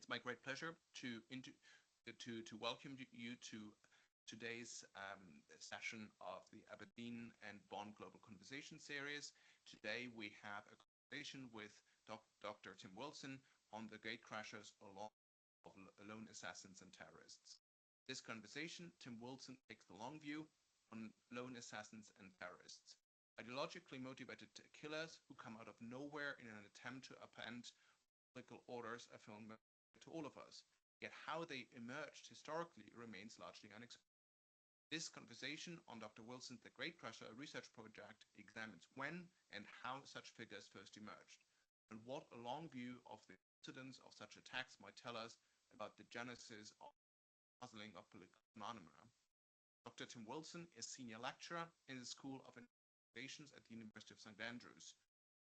It's my great pleasure to welcome you to today's session of the Aberdeen and Bonn Global Conversation Series. Today we have a conversation with Dr. Tim Wilson on the Gatecrashers of lone assassins and terrorists. This conversation, Tim Wilson takes the long view on lone assassins and terrorists. Ideologically motivated killers who come out of nowhere in an attempt to upend political orders are familiar to all of us, yet how they emerged historically remains largely unexplored. This conversation on Dr. Wilson's The Gatecrasher research project examines when and how such figures first emerged, and what a long view of the incidence of such attacks might tell us about the genesis of the puzzling of political phenomena. Dr. Tim Wilson is senior lecturer in the School of Investigations at the University of St. Andrews.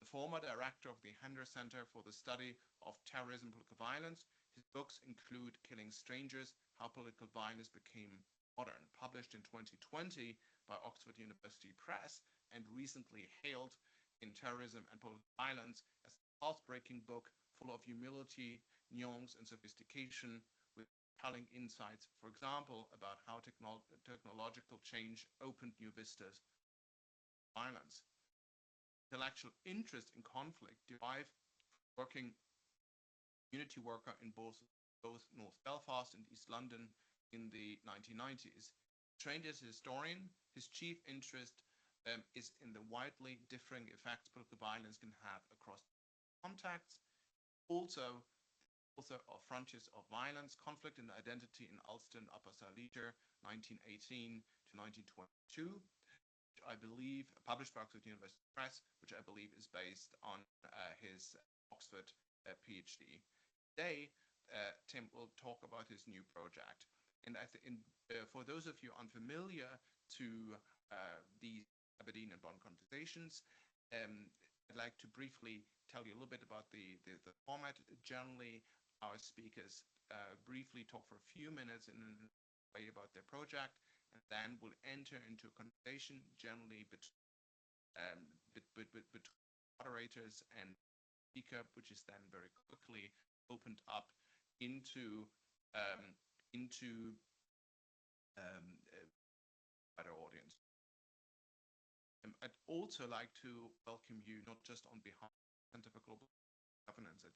The former director of the Hender Center for the Study of Terrorism and Political Violence. His books include Killing Strangers, How Political Violence Became Modern, published in 2020 by Oxford University Press, and recently hailed in Terrorism and Political Violence as a path-breaking book full of humility, nuance, and sophistication, with compelling insights, for example, about how technological change opened new vistas of violence. Intellectual interest in conflict derived from working community worker in both North Belfast and East London in the 1990s. Trained as a historian, his chief interest is in the widely differing effects political violence can have across contexts. Also, author of Frontiers of Violence, Conflict and Identity in Ulster and Upper Silesia, 1918 to 1922. I believe, published by Oxford University Press, which I believe is based on his Oxford PhD. Today, Tim will talk about his new project. And for those of you unfamiliar to the Aberdeen and Bonn conversations, I'd like to briefly tell you a little bit about the format. Generally, our speakers briefly talk for a few minutes in a way about their project, and then we'll enter into a conversation, generally between moderators and speaker, which is then very quickly opened up into better audience. I'd also like to welcome you not just on behalf of the Center for Global Governance at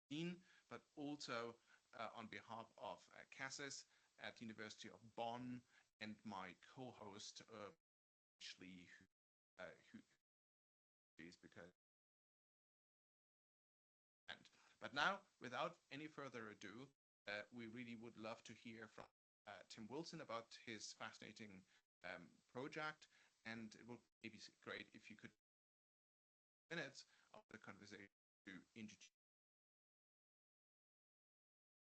Dean, but also on behalf of CASIS at the University of Bonn, and my co-host, Ashley, who is because. But now, without any further ado, we really would love to hear from Tim Wilson about his fascinating project, and it would maybe be great if you could minutes of the conversation to introduce.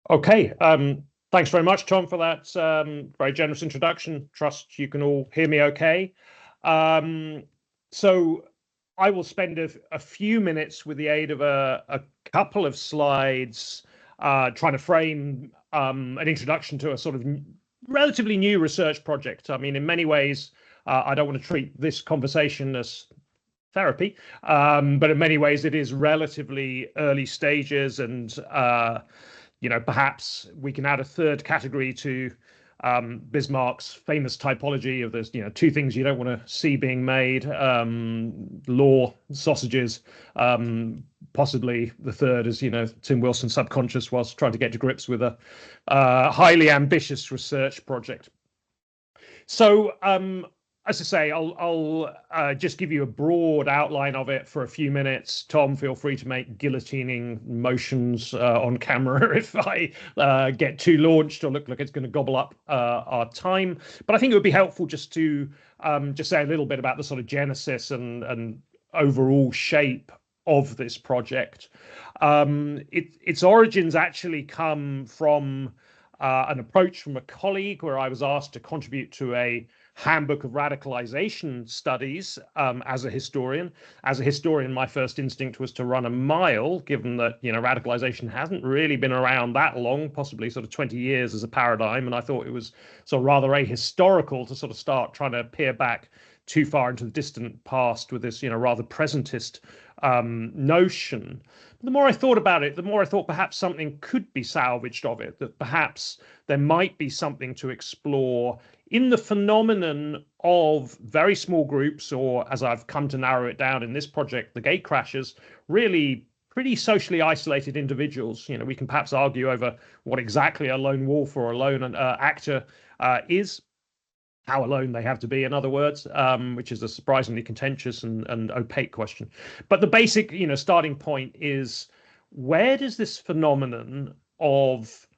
Okay. Thanks very much, Tom, for that very generous introduction. Trust you can all hear me okay. So I will spend a few minutes with the aid of a couple of slides trying to frame an introduction to a sort of relatively new research project. I mean, in many ways, I don't want to treat this conversation as therapy, but in many ways it is relatively early stages, and perhaps we can add a third category to Bismarck's famous typology of there's, two things you don't want to see being made, law, sausages, possibly the third is, Tim Wilson's subconscious whilst trying to get to grips with a highly ambitious research project. So, as I say, I'll just give you a broad outline of it for a few minutes. Tom, feel free to make guillotining motions on camera if I get too launched or look like it's going to gobble up our time. But I think it would be helpful just to just say a little bit about the sort of genesis and overall shape of this project. Its origins actually come from an approach from a colleague where I was asked to contribute to a handbook of radicalization studies as a historian. As a historian, my first instinct was to run a mile, given that, radicalization hasn't really been around that long, possibly sort of 20 years as a paradigm. And I thought it was sort of rather ahistorical to sort of start trying to peer back too far into the distant past with this, rather presentist notion. The more I thought about it, the more I thought perhaps something could be salvaged of it, that perhaps there might be something to explore in the phenomenon of very small groups, or as I've come to narrow it down in this project, the Gatecrashers, really pretty socially isolated individuals. We can perhaps argue over what exactly a lone wolf or a lone actor is, how alone they have to be, in other words, which is a surprisingly contentious and opaque question. But the basic, starting point is, where does this phenomenon of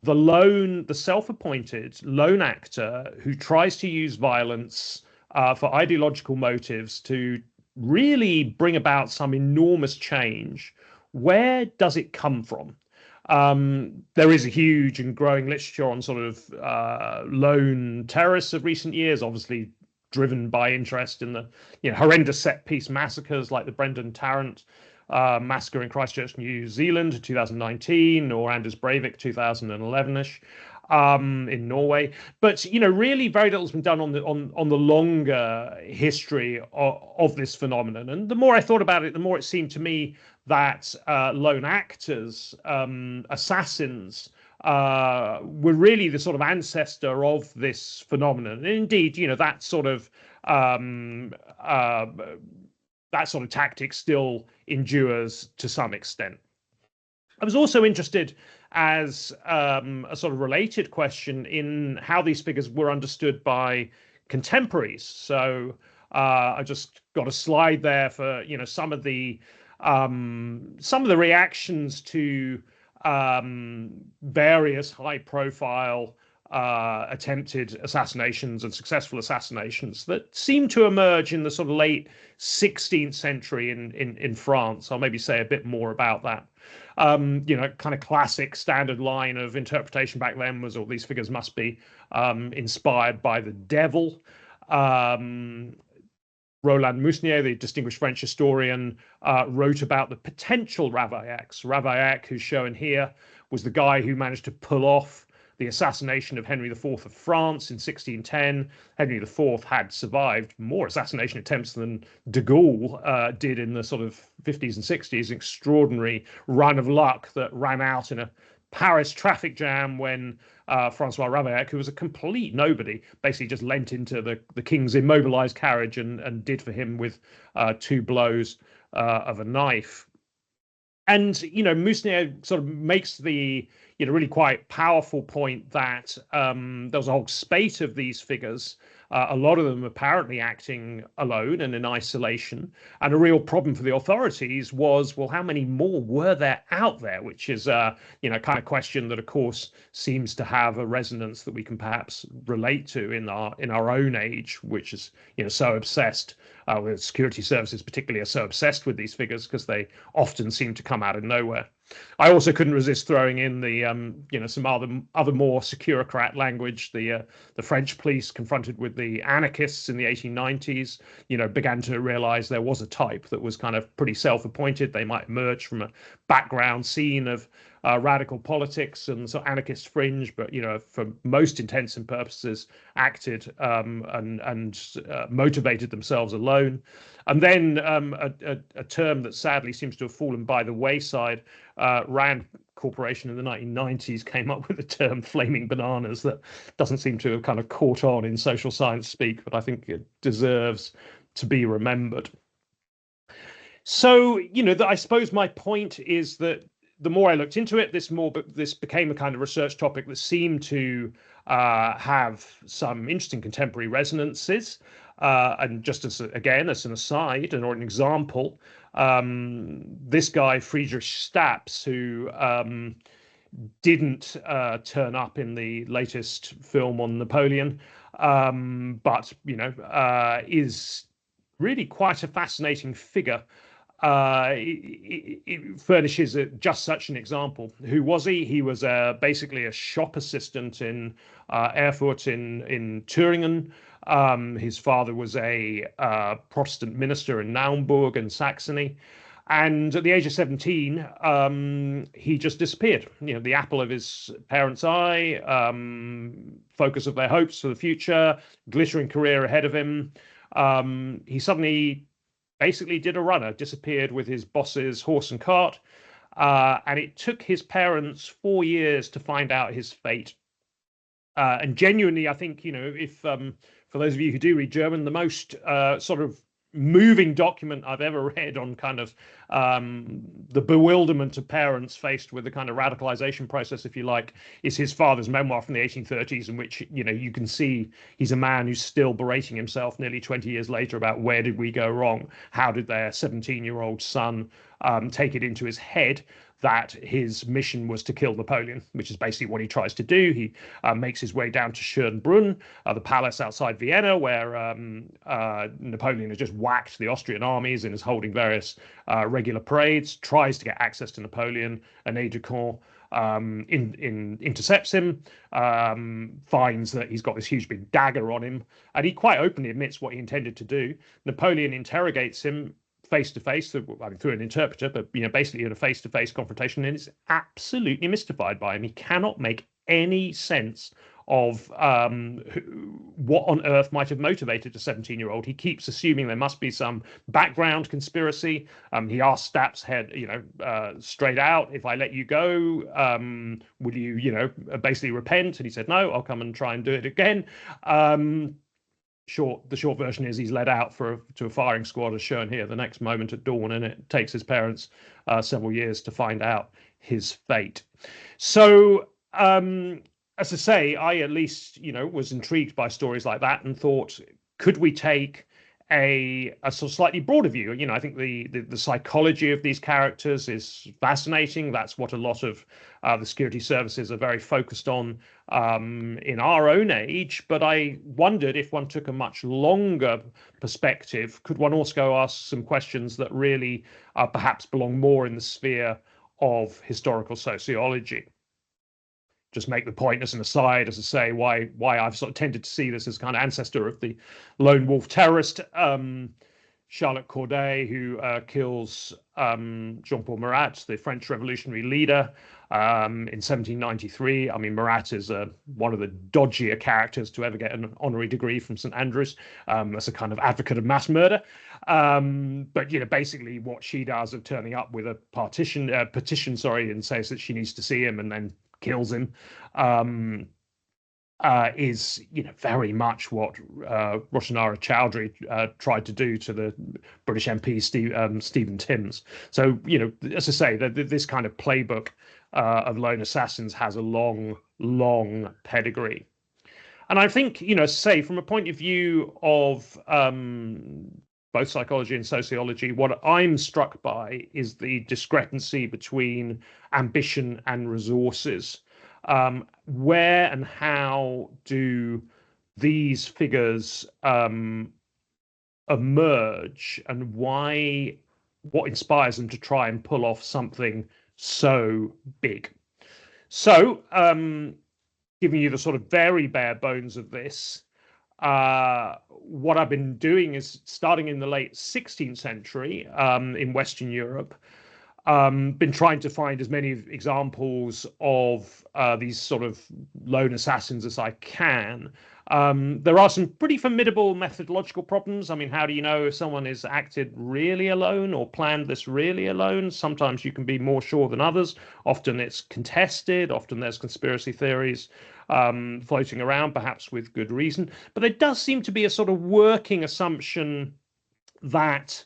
the self-appointed lone actor who tries to use violence for ideological motives to really bring about some enormous change, where does it come from? There is a huge and growing literature on sort of lone terrorists of recent years, obviously driven by interest in the horrendous set-piece massacres like the Brendan Tarrant massacre in Christchurch, New Zealand, 2019, or Anders Breivik, 2011-ish. In Norway, but really very little's been done on the longer history of this phenomenon. And the more I thought about it, the more it seemed to me that lone actors, assassins, were really the sort of ancestor of this phenomenon. And indeed, that sort of tactic still endures to some extent. I was also interested, as a sort of related question, in how these figures were understood by contemporaries. So I just got a slide there for some of the reactions to various high-profile attempted assassinations and successful assassinations that seem to emerge in the sort of late 16th century in France. I'll maybe say a bit more about that. Kind of classic standard line of interpretation back then was all these figures must be inspired by the devil. Roland Mousnier, the distinguished French historian, wrote about the potential Ravaillacs. Ravaillac, who's shown here, was the guy who managed to pull off the assassination of Henry IV of France in 1610. Henry IV had survived more assassination attempts than de Gaulle did in the sort of 50s and 60s. An extraordinary run of luck that ran out in a Paris traffic jam when Francois Ravaillac, who was a complete nobody, basically just leant into the king's immobilized carriage and did for him with 2 blows of a knife. And, Mousnier sort of makes the, really quite powerful point that there was a whole spate of these figures, a lot of them apparently acting alone and in isolation. And a real problem for the authorities was, well, how many more were there out there? Which is, kind of question that, of course, seems to have a resonance that we can perhaps relate to in our own age, which is, so obsessed with security services, particularly, are so obsessed with these figures because they often seem to come out of nowhere. I also couldn't resist throwing in the, some other more securocrat language. The French police, confronted with the anarchists in the 1890s, began to realize there was a type that was kind of pretty self-appointed. They might emerge from a background scene of radical politics and sort of anarchist fringe, but for most intents and purposes, acted and motivated themselves alone. And then a term that sadly seems to have fallen by the wayside, Rand Corporation in the 1990s came up with the term "flaming bananas" that doesn't seem to have kind of caught on in social science speak, but I think it deserves to be remembered. So, I suppose my point is that the more I looked into it, this became a kind of research topic that seemed to have some interesting contemporary resonances. And just as an aside or an example, this guy Friedrich Stapps, who didn't turn up in the latest film on Napoleon, but is really quite a fascinating figure. It furnishes just such an example. Who was he? He was basically a shop assistant in Erfurt in Thüringen. His father was a Protestant minister in Naumburg in Saxony. And at the age of 17, he just disappeared. The apple of his parents' eye, focus of their hopes for the future, glittering career ahead of him. he suddenly basically did a runner, disappeared with his boss's horse and cart, and it took his parents 4 years to find out his fate. And genuinely, I think, if for those of you who do read German, the most sort of moving document I've ever read on kind of the bewilderment of parents faced with the kind of radicalization process, if you like, is his father's memoir from the 1830s, in which, you can see he's a man who's still berating himself nearly 20 years later about where did we go wrong? How did their 17-year-old son take it into his head that his mission was to kill Napoleon, which is basically what he tries to do. He makes his way down to Schönbrunn, the palace outside Vienna, where Napoleon has just whacked the Austrian armies and is holding various regular parades, tries to get access to Napoleon. An aide-de-camp intercepts him, finds that he's got this huge big dagger on him, and he quite openly admits what he intended to do. Napoleon interrogates him face to face, through an interpreter, but basically in a face-to-face confrontation, and is absolutely mystified by him. He cannot make any sense of what on earth might have motivated a 17-year-old. He keeps assuming there must be some background conspiracy. He asks Stapp's head, straight out, if I let you go, will you, basically repent? And he said, no, I'll come and try and do it again. The short version is he's led out to a firing squad, as shown here, the next moment at dawn, and it takes his parents several years to find out his fate. So, as I say, I at least, was intrigued by stories like that and thought, could we take a sort of slightly broader view? I think the psychology of these characters is fascinating. That's what a lot of the security services are very focused on in our own age. But I wondered, if one took a much longer perspective, could one also ask some questions that really perhaps belong more in the sphere of historical sociology? Just make the point as an aside, as I say, why I've sort of tended to see this as kind of ancestor of the lone wolf terrorist, Charlotte Corday, who kills Jean-Paul Marat, the French revolutionary leader, in 1793. I mean, Marat is one of the dodgier characters to ever get an honorary degree from St Andrews, as a kind of advocate of mass murder. But basically what she does of turning up with a petition, and says that she needs to see him and then kills him, is very much what Roshanara Chowdhury tried to do to the British MP Stephen Timms. So as I say, this kind of playbook of lone assassins has a long pedigree. And I think, say, from a point of view of both psychology and sociology, what I'm struck by is the discrepancy between ambition and resources. Where and how do these figures emerge, and what inspires them to try and pull off something so big? So, giving you the sort of very bare bones of this, what I've been doing is, starting in the late 16th century in Western Europe, been trying to find as many examples of these sort of lone assassins as I can. There are some pretty formidable methodological problems. I mean, how do you know if someone is acted really alone or planned this really alone? Sometimes you can be more sure than others. Often it's contested. Often there's conspiracy theories floating around, perhaps with good reason. But there does seem to be a sort of working assumption that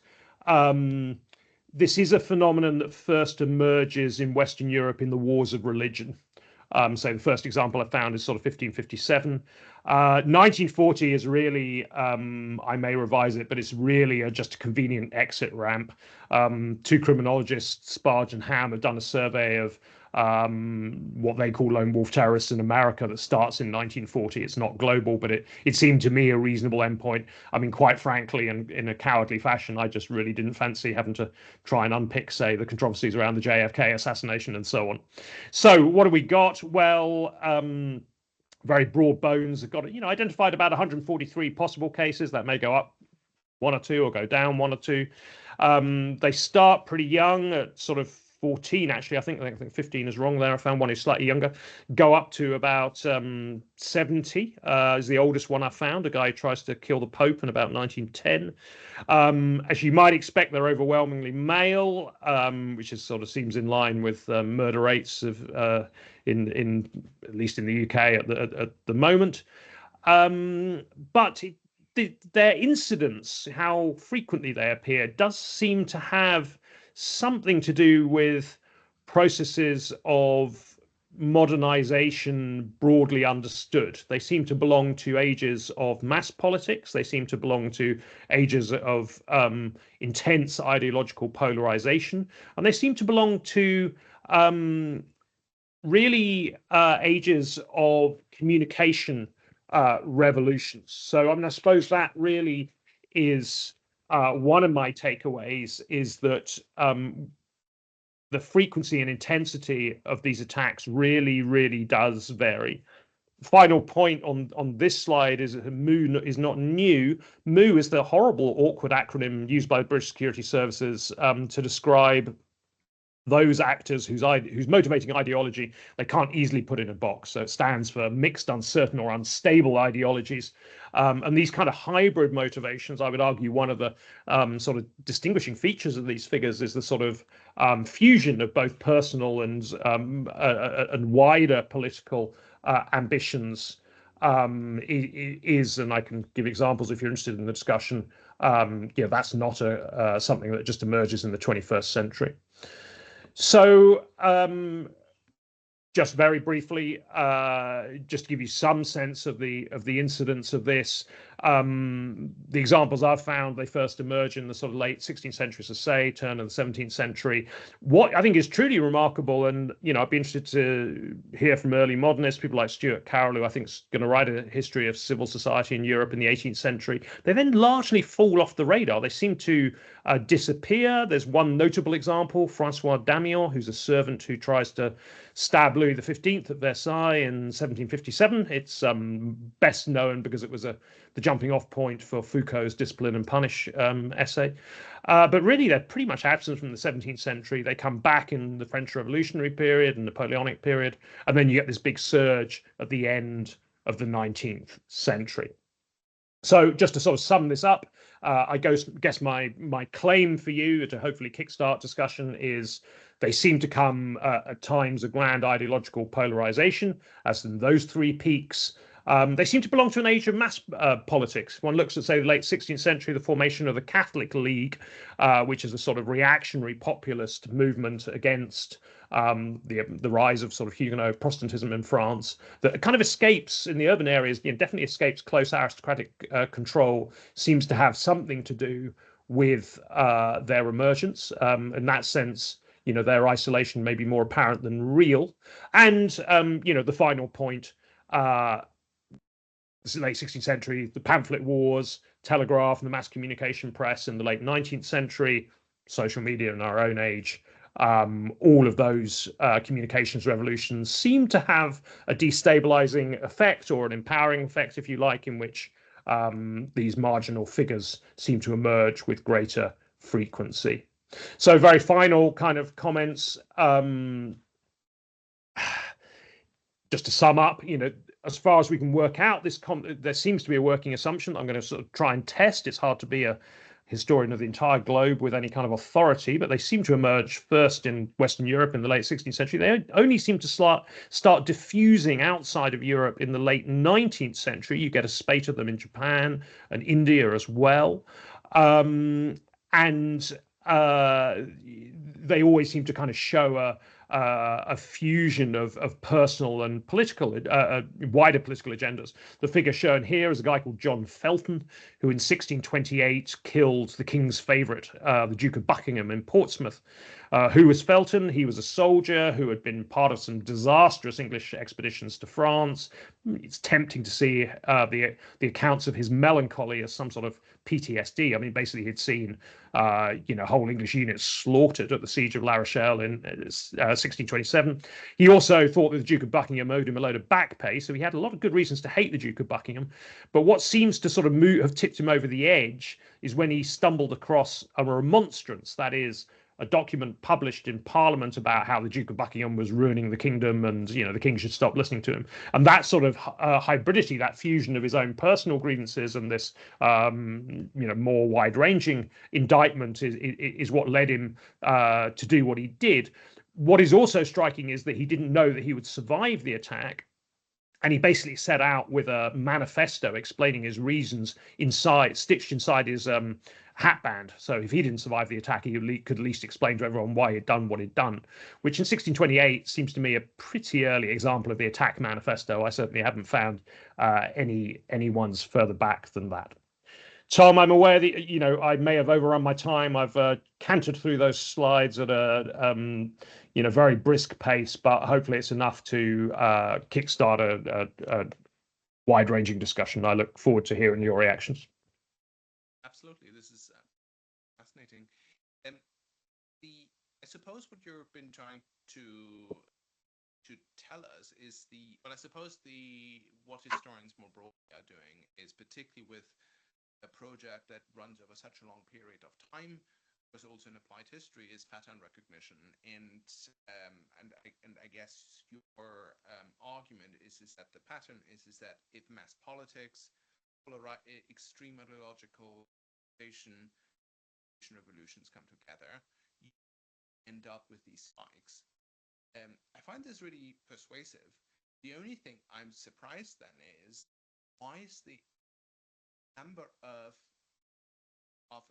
this is a phenomenon that first emerges in Western Europe in the wars of religion. So the first example I found is sort of 1557. 1940 is really, I may revise it, but it's really just a convenient exit ramp. Two criminologists, Sparge and Ham, have done a survey of what they call lone wolf terrorists in America that starts in 1940. It's not global, but it seemed to me a reasonable endpoint. I mean, quite frankly, and in a cowardly fashion, I just really didn't fancy having to try and unpick, say, the controversies around the JFK assassination and so on. So what have we got? Well, very broad bones have got, identified about 143 possible cases. That may go up one or two or go down one or two. They start pretty young, at sort of 14, actually. I think 15 is wrong there. I found one who's slightly younger. Go up to about 70 is the oldest one I found. A guy who tries to kill the Pope in about 1910. As you might expect, they're overwhelmingly male, which is sort of seems in line with murder rates of in at least in the UK at the moment. But their incidence, how frequently they appear, does seem to have something to do with processes of modernization broadly understood. They seem to belong to ages of mass politics. They seem to belong to ages of intense ideological polarization. And they seem to belong to really ages of communication revolutions. So I mean, I suppose that really is one of my takeaways, is that the frequency and intensity of these attacks really does vary. Final point on this slide is that MOO is not new. MOO is the horrible, awkward acronym used by the British security services to describe those actors whose motivating ideology they can't easily put in a box. So it stands for mixed, uncertain, or unstable ideologies. And these kind of hybrid motivations, I would argue, one of the sort of distinguishing features of these figures is the sort of fusion of both personal and wider political ambitions. And I can give examples if you're interested in the discussion. That's not something that just emerges in the 21st century. So just very briefly, just to give you some sense of the incidence of this, the examples I've found, they first emerge in the sort of late 16th century, as I say, turn of the 17th century. What I think is truly remarkable, and I'd be interested to hear from early modernists, people like Stuart Carroll, who I think is going to write a history of civil society in Europe in the 18th century. They then largely fall off the radar. They seem to disappear. There's one notable example, Francois Damiens, who's a servant who tries to stab Louis XV at Versailles in 1757. It's best known because it was the jumping off point for Foucault's Discipline and Punish essay. But really, they're pretty much absent from the 17th century. They come back in the French Revolutionary period and Napoleonic period, and then you get this big surge at the end of the 19th century. So just to sort of sum this up, I guess my claim for you to hopefully kickstart discussion is they seem to come at times of grand ideological polarization, as in those three peaks. They seem to belong to an age of mass politics. One looks at, say, the late 16th century, the formation of the Catholic League, which is a sort of reactionary populist movement against the rise of sort of Huguenot Protestantism in France, that kind of escapes in the urban areas, definitely escapes close aristocratic control, seems to have something to do with their emergence. In that sense, their isolation may be more apparent than real. And, the final point, this is late 16th century, the pamphlet wars, telegraph and the mass communication press in the late 19th century, social media in our own age, all of those communications revolutions seem to have a destabilizing effect, or an empowering effect, if you like, in which these marginal figures seem to emerge with greater frequency. So very final kind of comments. Just to sum up, as far as we can work out, there seems to be a working assumption I'm going to sort of try and test. It's hard to be a historian of the entire globe with any kind of authority, but they seem to emerge first in Western Europe in the late 16th century. They only seem to start diffusing outside of Europe in the late 19th century. You get a spate of them in Japan and India as well. And they always seem to kind of show a fusion of personal and political, wider political agendas. The figure shown here is a guy called John Felton, who in 1628 killed the king's favourite, the Duke of Buckingham in Portsmouth. Who was Felton? He was a soldier who had been part of some disastrous English expeditions to France. It's tempting to see the accounts of his melancholy as some sort of PTSD. I mean, basically, he'd seen whole English units slaughtered at the siege of La Rochelle in 1627. He also thought that the Duke of Buckingham owed him a load of back pay, so he had a lot of good reasons to hate the Duke of Buckingham. But what seems to sort of have tipped him over the edge is when he stumbled across a remonstrance, that is, a document published in Parliament about how the Duke of Buckingham was ruining the kingdom, and the king should stop listening to him. And that sort of hybridity, that fusion of his own personal grievances and this more wide-ranging indictment is what led him to do what he did. What is also striking is that he didn't know that he would survive the attack. And he basically set out with a manifesto explaining his reasons stitched inside his hatband. So if he didn't survive the attack, he could at least explain to everyone why he'd done what he'd done, which in 1628 seems to me a pretty early example of the attack manifesto. I certainly haven't found any ones further back than that. Tom, I'm aware that I may have overrun my time. I've cantered through those slides at a very brisk pace, but hopefully it's enough to kickstart a wide-ranging discussion. I look forward to hearing your reactions. Absolutely, this is fascinating. I suppose what you've been trying to tell us is what historians more broadly are doing is, particularly with a project that runs over such a long period of time, was also in applied history, is pattern recognition. And I guess your argument is that the pattern is that if mass politics, extreme ideological revolutions come together, you end up with these spikes. I find this really persuasive. The only thing I'm surprised then is, why is the number of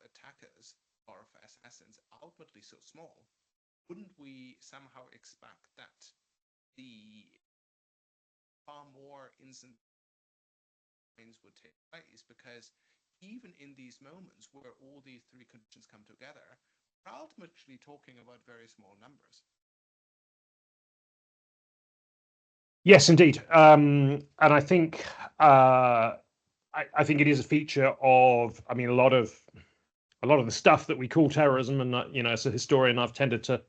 attackers or of assassins outwardly so small? Wouldn't we somehow expect that the far more incidents would take place? Because even in these moments where all these three conditions come together, we're ultimately talking about very small numbers. Yes, indeed. And I think I think it is a feature of, a lot of the stuff that we call terrorism. And as a historian, I've tended to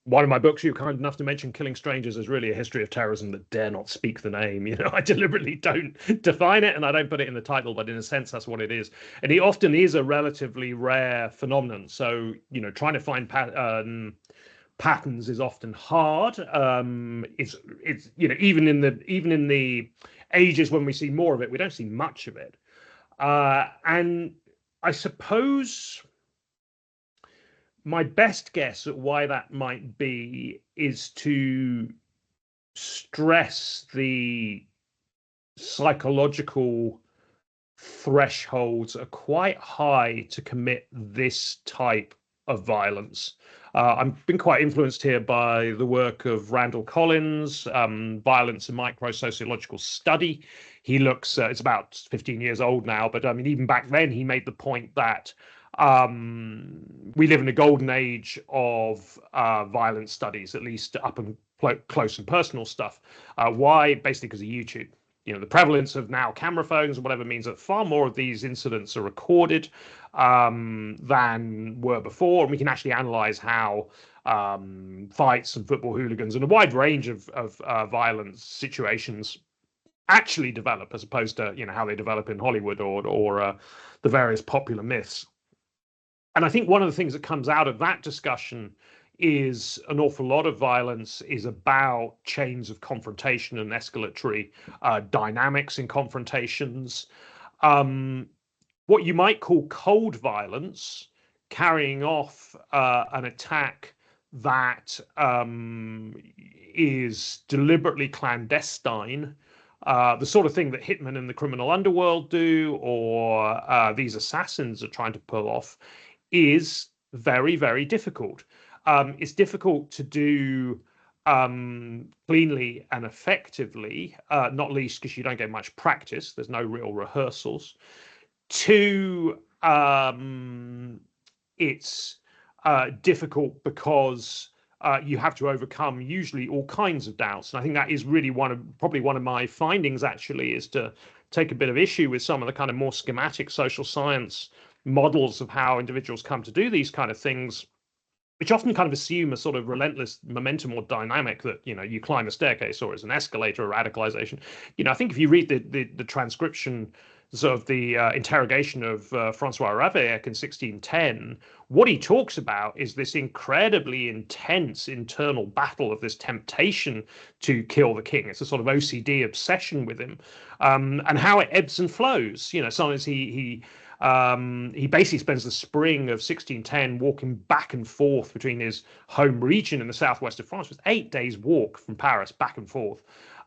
one of my books, you're kind enough to mention, Killing Strangers, is really a history of terrorism that dare not speak the name. I deliberately don't define it, and I don't put it in the title, but in a sense, that's what it is. And it often is a relatively rare phenomenon. So, trying to find patterns is often hard. It's even in the ages when we see more of it, we don't see much of it. And I suppose my best guess at why that might be is to stress the psychological thresholds are quite high to commit this type of violence. I've been quite influenced here by the work of Randall Collins, Violence and Micro-Sociological Study. He looks, it's about 15 years old now, but even back then he made the point that we live in a golden age of violence studies, at least up and close and personal stuff. Why? Basically because of YouTube. The prevalence of now camera phones or whatever means that far more of these incidents are recorded than were before. And we can actually analyze how fights and football hooligans and a wide range of violence situations actually develop, as opposed to how they develop in Hollywood or the various popular myths. And I think one of the things that comes out of that discussion is an awful lot of violence is about chains of confrontation and escalatory dynamics in confrontations. What you might call cold violence, carrying off an attack that is deliberately clandestine, the sort of thing that hitmen in the criminal underworld do, or these assassins are trying to pull off, is very, very difficult. It's difficult to do cleanly and effectively, not least because you don't get much practice. There's no real rehearsals. Two, it's difficult because you have to overcome usually all kinds of doubts. And I think that is really probably one of my findings, actually, is to take a bit of issue with some of the kind of more schematic social science models of how individuals come to do these kind of things, which often kind of assume a sort of relentless momentum or dynamic that, you climb a staircase or is an escalator or radicalization. I think if you read the transcription sort of the interrogation of Francois Ravaillac in 1610, what he talks about is this incredibly intense internal battle of this temptation to kill the king. It's a sort of OCD obsession with him, and how it ebbs and flows. Sometimes he basically spends the spring of 1610 walking back and forth between his home region in the southwest of France. It's 8 days walk from Paris back and forth.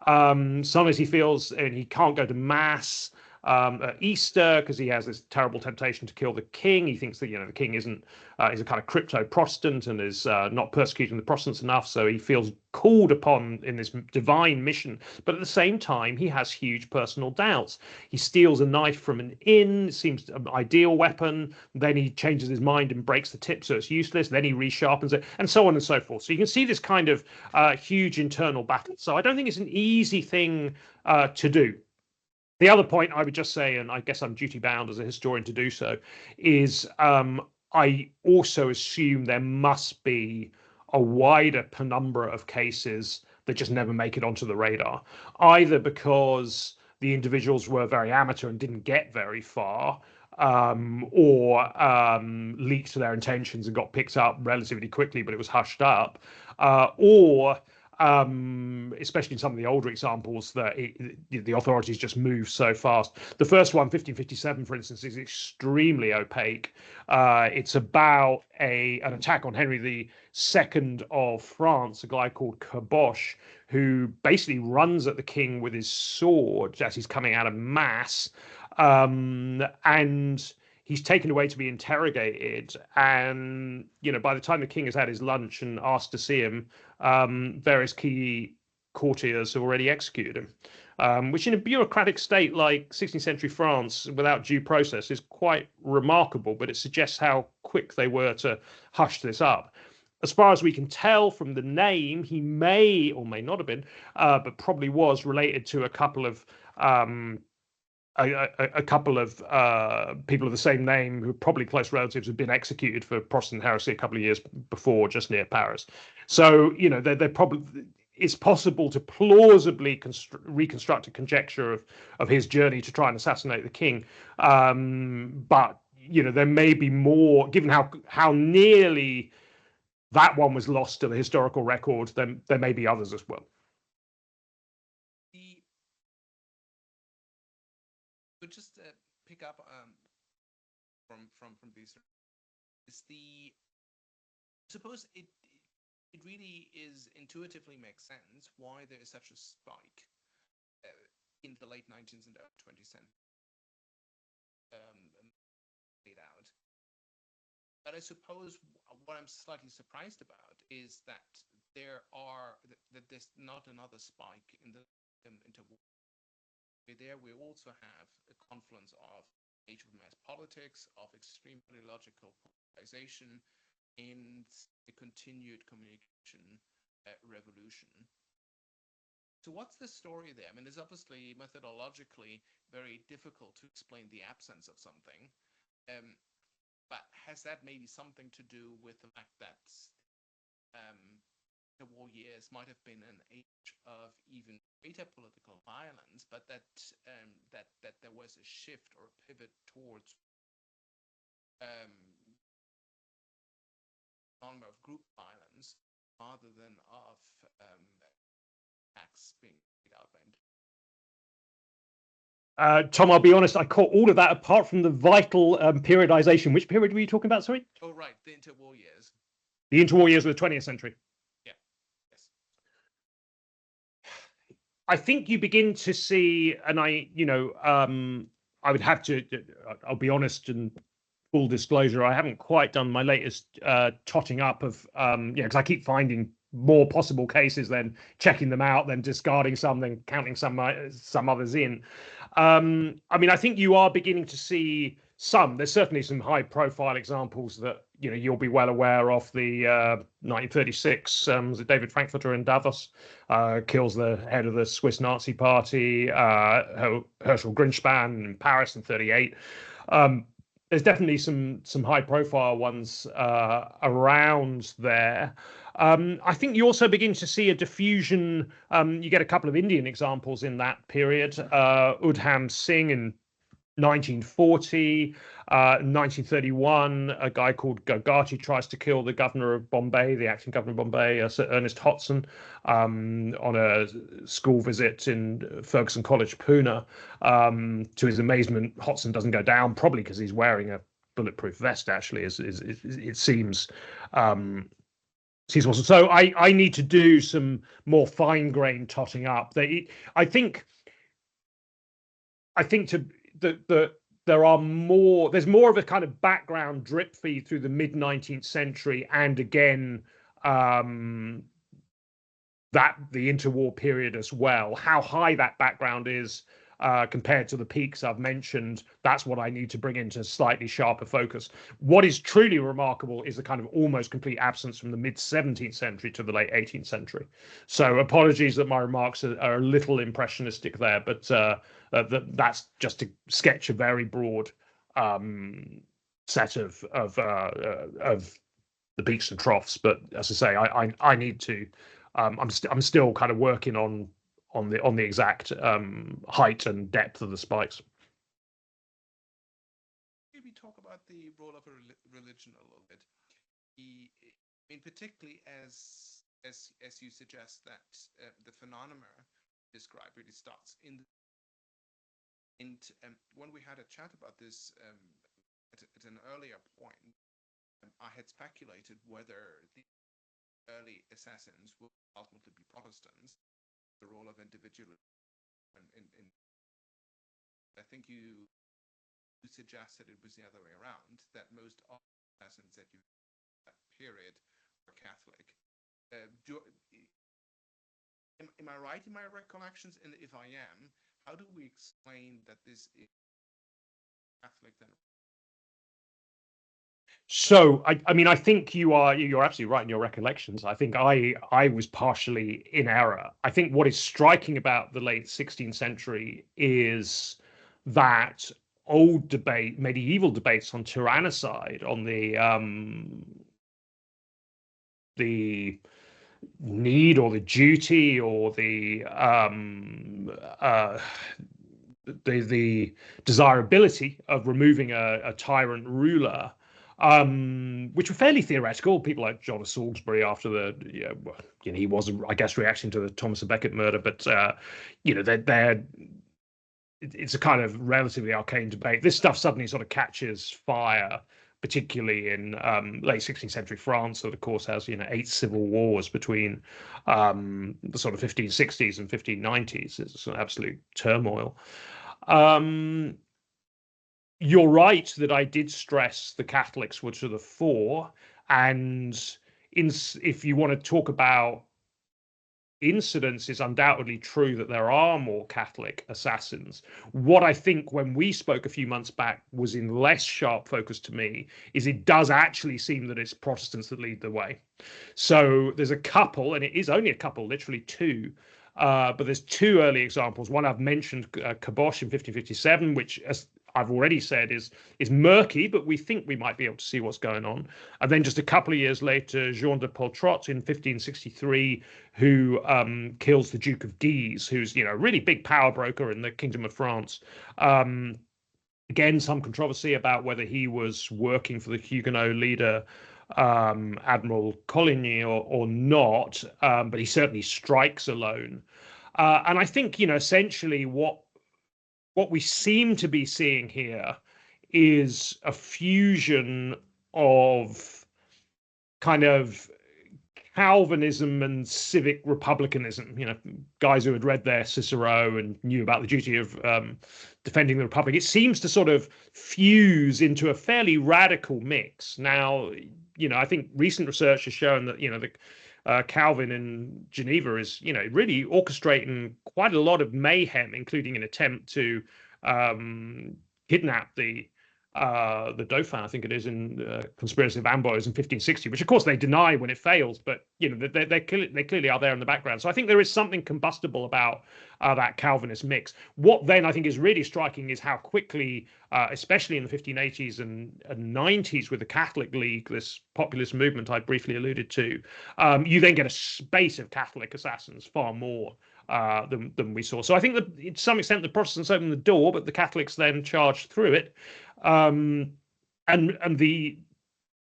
Sometimes he feels and he can't go to mass at Easter because he has this terrible temptation to kill the king. He thinks that the king is a kind of crypto-Protestant and is not persecuting the Protestants enough, so he feels called upon in this divine mission. But at the same time, he has huge personal doubts. He steals a knife from an inn. It seems an ideal weapon. Then he changes his mind and breaks the tip, so it's useless. Then he resharpens it, and so on and so forth. So you can see this kind of huge internal battle. So I don't think it's an easy thing to do. The other point I would just say, and I guess I'm duty bound as a historian to do so, is I also assume there must be a wider penumbra of cases that just never make it onto the radar, either because the individuals were very amateur and didn't get very far, or leaked their intentions and got picked up relatively quickly, but it was hushed up, or especially in some of the older examples, that the authorities just move so fast. The first one, 1557, for instance, is extremely opaque. It's about an attack on Henry II of France, a guy called Caboche, who basically runs at the king with his sword as he's coming out of mass, and he's taken away to be interrogated, and by the time the king has had his lunch and asked to see him, various key courtiers have already executed him, which in a bureaucratic state like 16th century France, without due process, is quite remarkable, but it suggests how quick they were to hush this up. As far as we can tell from the name, he may or may not have been, but probably was related to a couple of people of the same name who are probably close relatives have been executed for Protestant heresy a couple of years before, just near Paris. So they're probably, it's possible to plausibly reconstruct a conjecture of his journey to try and assassinate the king, but there may be more, given how nearly that one was lost to the historical record. Then there may be others as well. But just pick up from these, is suppose it really is intuitively makes sense why there is such a spike in the late 19th and early 20th century laid out. But I suppose what I'm slightly surprised about is that there's not another spike in the interwar. There we also have a confluence of age of mass politics, of extreme ideological polarization, and a continued communication revolution. So what's the story there? I mean, it's obviously methodologically very difficult to explain the absence of something, but has that maybe something to do with the fact that the war years might have been an age of even greater political violence, but that there was a shift or a pivot towards number of group violence rather than of attacks being carried out by Tom, I'll be honest, I caught all of that apart from the vital periodization. Which period were you talking about, sorry? Oh, right, the interwar years. The interwar years of the 20th century. Yeah, yes. I think you begin to see, and I would have to, I'll be honest and full disclosure, I haven't quite done my latest totting up of, because I keep finding more possible cases, then checking them out, then discarding some, then counting some others in. I mean, I think you are beginning to see there's certainly some high profile examples that you'll be well aware of. The 1936 was it David Frankfurter in Davos kills the head of the Swiss Nazi party, Herschel Grünspan in Paris in 1938. There's definitely some high profile ones around there. I think you also begin to see a diffusion. You get a couple of Indian examples in that period. Udham Singh in 1940, 1931, a guy called Gogati tries to kill the governor of Bombay, the acting governor of Bombay, Sir Ernest Hodson, on a school visit in Ferguson College, Pune. To his amazement, Hodson doesn't go down, probably because he's wearing a bulletproof vest, actually, it seems. So I need to do some more fine-grained totting up. I think there's more of a kind of background drip feed through the mid-19th century, and again that the interwar period as well. How high that background is compared to the peaks I've mentioned, that's what I need to bring into slightly sharper focus. What is truly remarkable is the kind of almost complete absence from the mid-17th century to the late 18th century. So apologies that my remarks are a little impressionistic there, but that's just to sketch a very broad set of the peaks and troughs. But as I say, I need to. I'm still kind of working on the exact height and depth of the spikes. Maybe talk about the role of religion a little bit. I mean, particularly as you suggest that the phenomena described really starts in the, and when we had a chat about this at an earlier point, I had speculated whether the early assassins will ultimately be Protestants, the role of individualism. I think you suggested it was the other way around, that most of the assassins that you that period were Catholic. Am I right in my recollections? And if I am, how do we explain that this is Catholic then? So I mean, I think you're absolutely right in your recollections. I think I was partially in error. I think what is striking about the late 16th century is that old debate, medieval debates on tyrannicide, on the need or the duty or the desirability of removing a tyrant ruler, which were fairly theoretical. People like John of Salisbury after he was, I guess, reacting to the Thomas a Becket murder, but it's a kind of relatively arcane debate. This stuff suddenly sort of catches fire, particularly in late 16th century France, that of course has 8 civil wars between the sort of 1560s and 1590s. It's an absolute turmoil. You're right that I did stress the Catholics were to the fore, and if you want to talk about incidence, it's undoubtedly true that there are more Catholic assassins. What I think when we spoke a few months back was in less sharp focus to me is it does actually seem that it's Protestants that lead the way. So there's a couple, and it is only a couple, literally 2, but there's 2 early examples. One I've mentioned, Caboche in 1557, which, as I've already said, is murky, but we think we might be able to see what's going on. And then just a couple of years later, Jean de Poltrot in 1563, who kills the Duke of Guise, who's a really big power broker in the Kingdom of France. Again, some controversy about whether he was working for the Huguenot leader Admiral Coligny or not, but he certainly strikes alone. And I think essentially what we seem to be seeing here is a fusion of kind of Calvinism and civic republicanism. Guys who had read their Cicero and knew about the duty of defending the republic. It seems to sort of fuse into a fairly radical mix. Now, I think recent research has shown that the Calvin in Geneva is really orchestrating quite a lot of mayhem, including an attempt to kidnap the Dauphin, I think it is, in Conspiracy of Amboise in 1560, which of course they deny when it fails, but they clearly are there in the background. So I think there is something combustible about that Calvinist mix. What then I think is really striking is how quickly, especially in the 1580s and 90s with the Catholic League, this populist movement I briefly alluded to, you then get a space of Catholic assassins, far more than we saw. So I think that to some extent the Protestants opened the door, but the Catholics then charged through it. And the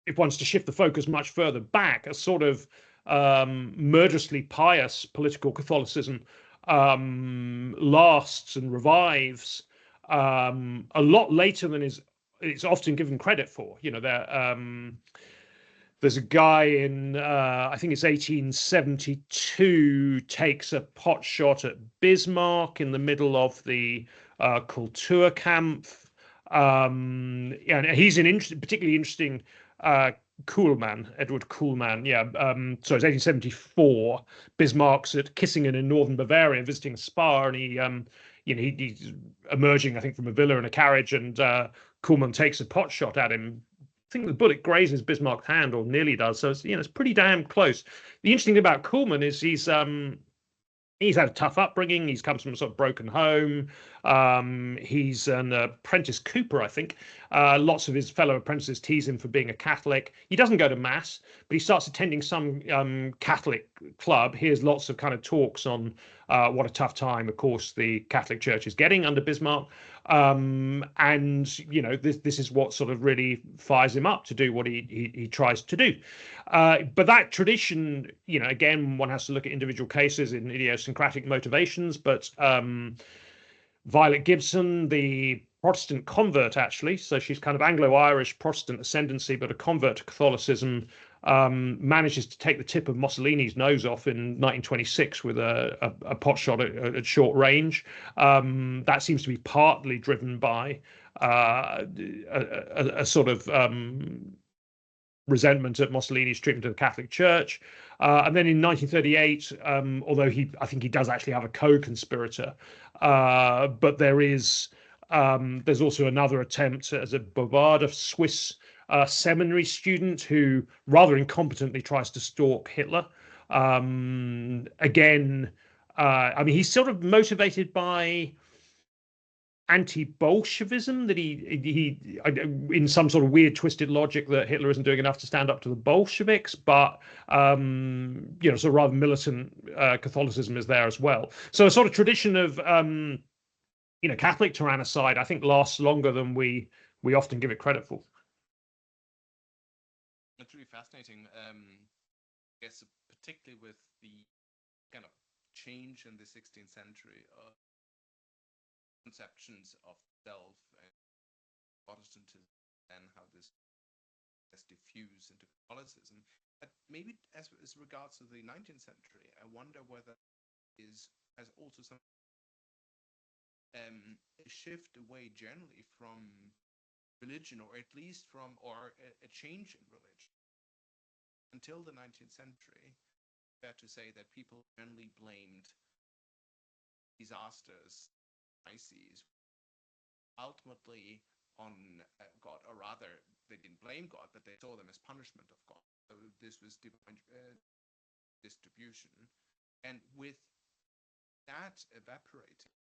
if one's to shift the focus much further back, a sort of murderously pious political Catholicism lasts and revives a lot later than it's often given credit for. There's a guy in I think it's 1872 takes a pot shot at Bismarck in the middle of the Kulturkampf. And he's an particularly interesting Kuhlmann, Edward Kuhlmann. So it's 1874. Bismarck's at Kissingen in northern Bavaria visiting Spa, and he's emerging, I think, from a villa in a carriage, and Kuhlmann takes a pot shot at him. I think the bullet grazes Bismarck's hand, or nearly does. So it's pretty damn close. The interesting thing about Kuhlmann is he's had a tough upbringing. He comes from a sort of broken home. He's an apprentice cooper, I think. Lots of his fellow apprentices tease him for being a Catholic. He doesn't go to mass, but he starts attending some Catholic club. Hears lots of kind of talks on what a tough time, of course, the Catholic Church is getting under Bismarck. And this is what sort of really fires him up to do what he tries to do. But that tradition, again, one has to look at individual cases in idiosyncratic motivations. But Violet Gibson, the Protestant convert, actually, so she's kind of Anglo-Irish Protestant ascendancy, but a convert to Catholicism, manages to take the tip of Mussolini's nose off in 1926 with a pot shot at short range. That seems to be partly driven by a sort of resentment at Mussolini's treatment of the Catholic Church. And then in 1938, although I think he does actually have a co-conspirator, but there's also another attempt as a Bavard, a Swiss seminary student who rather incompetently tries to stalk Hitler. Again, I mean, he's sort of motivated by anti-Bolshevism, that he in some sort of weird twisted logic that Hitler isn't doing enough to stand up to the Bolsheviks, but sort of rather militant Catholicism is there as well. So a sort of tradition of Catholic tyrannicide, I think, lasts longer than we often give it credit for. It's really fascinating. I guess particularly with the kind of change in the 16th century of conceptions of self and Protestantism, and how this has diffused into Catholicism. But maybe as regards to the 19th century, I wonder whether has also some a shift away generally from religion, or at least from a change in religion. Until the 19th century, fair to say that people generally blamed disasters, crises, ultimately on God, or rather, they didn't blame God, but they saw them as punishment of God. So this was divine distribution, and with that evaporating,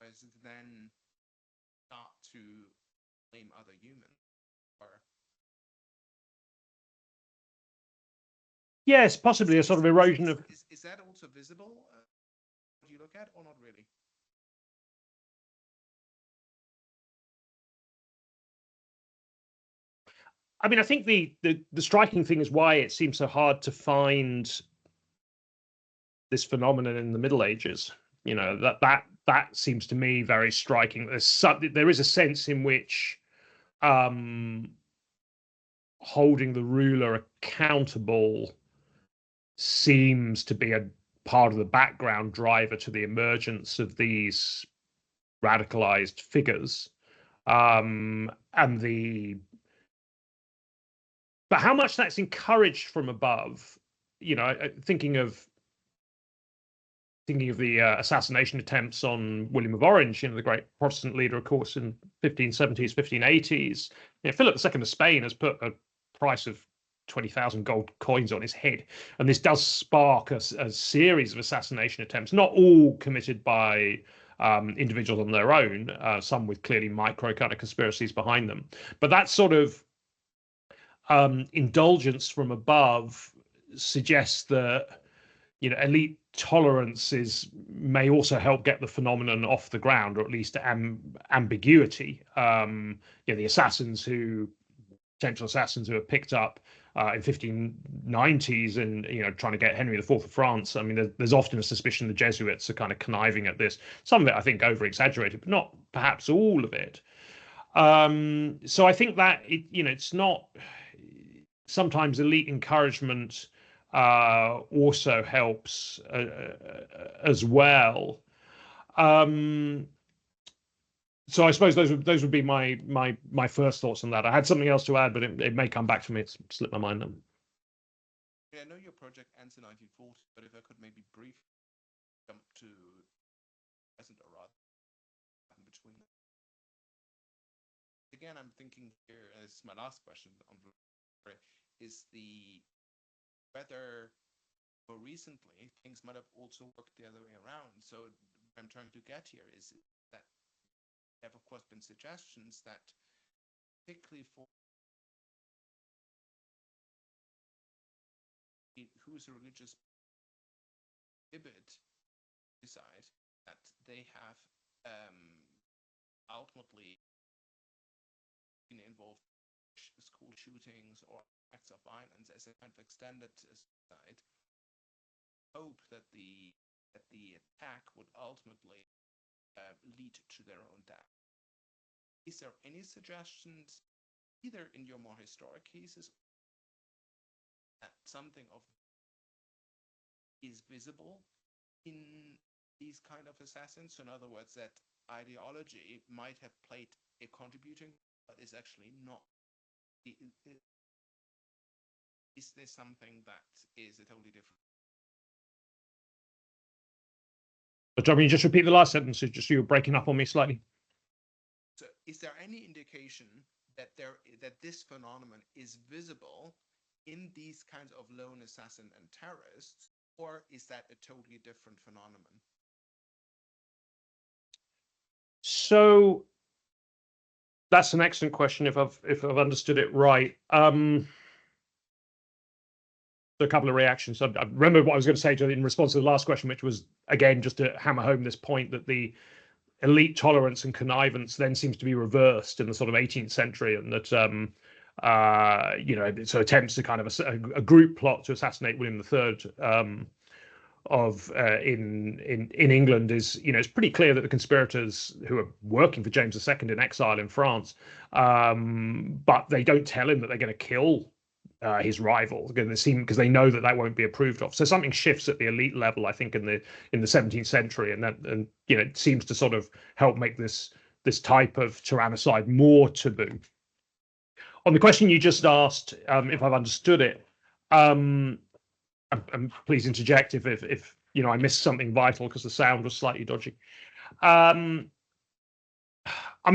as then start to blame other humans, or yes, possibly a sort of erosion of. Is that also visible? Do you look at, or not really? I mean, I think the striking thing is why it seems so hard to find this phenomenon in the Middle Ages. That seems to me very striking. There is a sense in which holding the ruler accountable seems to be a part of the background driver to the emergence of these radicalized figures, but how much that's encouraged from above, thinking of the assassination attempts on William of Orange, the great Protestant leader, of course, in 1570s, 1580s. Philip II of Spain has put a price of 20,000 gold coins on his head, and this does spark a series of assassination attempts, not all committed by individuals on their own, some with clearly micro kind of conspiracies behind them. But that sort of indulgence from above suggests that elite tolerance may also help get the phenomenon off the ground, or at least ambiguity. The potential assassins who are picked up in 1590s and trying to get Henry IV of France. I mean, there's often a suspicion the Jesuits are kind of conniving at this. Some of it, I think, over exaggerated, but not perhaps all of it. So I think that it's not. Sometimes elite encouragement also helps as well. So I suppose those would be my first thoughts on that. I had something else to add, but it may come back to me. It's slipped my mind now. Yeah, I know your project ends in 1940, but if I could maybe briefly jump to present, or rather in between. Again, I'm thinking here, and this is my last question on is whether more recently things might have also worked the other way around. So what I'm trying to get here is that there have, of course, been suggestions that, particularly for who's a religious decide that they have ultimately been involved in school shootings or acts of violence as a kind of extended side, hope that the attack would ultimately lead to their own death. Is there any suggestions, either in your more historic cases, that something of is visible in these kind of assassins? So in other words, that ideology might have played a contributing, but is actually not. Is there something that is a totally different? But I mean, just repeat the last sentence. Just you were breaking up on me slightly. So, is there any indication that this phenomenon is visible in these kinds of lone assassin and terrorists, or is that a totally different phenomenon? So that's an excellent question. If I've understood it right. A couple of reactions. I remember what I was going to say in response to the last question, which was, again, just to hammer home this point that the elite tolerance and connivance then seems to be reversed in the sort of 18th century, and that so attempts to kind of a group plot to assassinate William III in England is, it's pretty clear that the conspirators who are working for James II in exile in France, but they don't tell him that they're going to kill his rival, because they know that won't be approved of. So something shifts at the elite level, I think, in the 17th century, and it seems to sort of help make this type of tyrannicide more taboo. On the question you just asked, if I've understood it, and please interject if I missed something vital because the sound was slightly dodgy. I mean,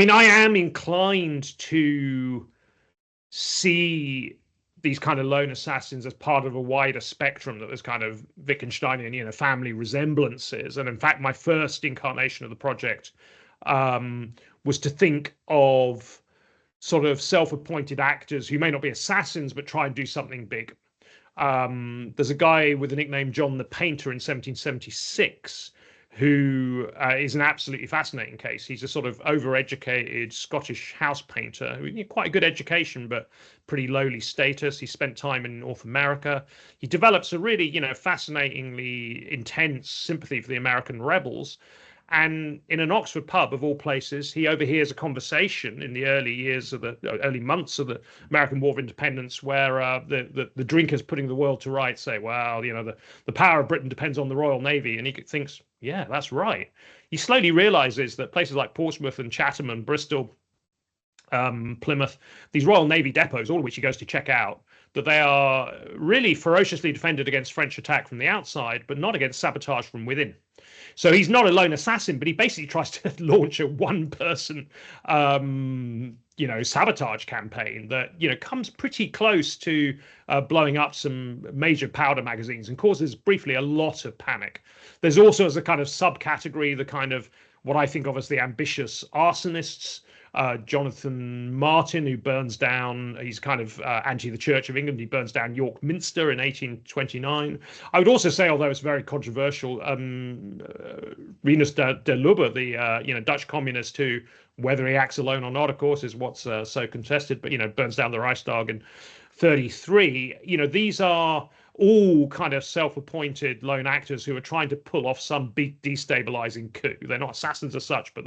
I am inclined to see these kind of lone assassins as part of a wider spectrum, that there's kind of Wittgensteinian, family resemblances. And in fact, my first incarnation of the project was to think of sort of self-appointed actors who may not be assassins, but try and do something big. There's a guy with the nickname John the Painter in 1776 who is an absolutely fascinating case. He's a sort of overeducated Scottish house painter, quite a good education, but pretty lowly status. He spent time in North America. He develops a really, fascinatingly intense sympathy for the American rebels. And in an Oxford pub, of all places, he overhears a conversation in the early months of the American War of Independence, where the drinkers putting the world to rights say, well, the power of Britain depends on the Royal Navy. And he thinks, yeah, that's right. He slowly realizes that places like Portsmouth and Chatham and Bristol, Plymouth, these Royal Navy depots, all of which he goes to check out, that they are really ferociously defended against French attack from the outside, but not against sabotage from within. So he's not a lone assassin, but he basically tries to launch a one-person, sabotage campaign that, comes pretty close to blowing up some major powder magazines and causes briefly a lot of panic. There's also, as a kind of subcategory, the kind of what I think of as the ambitious arsonists, Jonathan Martin, who burns down, he's kind of anti the Church of England. He burns down York Minster in 1829. I would also say, although it's very controversial, Rinus de Lubbe, the Dutch communist, who, whether he acts alone or not, of course, is what's so contested, but burns down the Reichstag in 33. These are all kind of self-appointed lone actors who are trying to pull off some big destabilizing coup. They're not assassins as such, but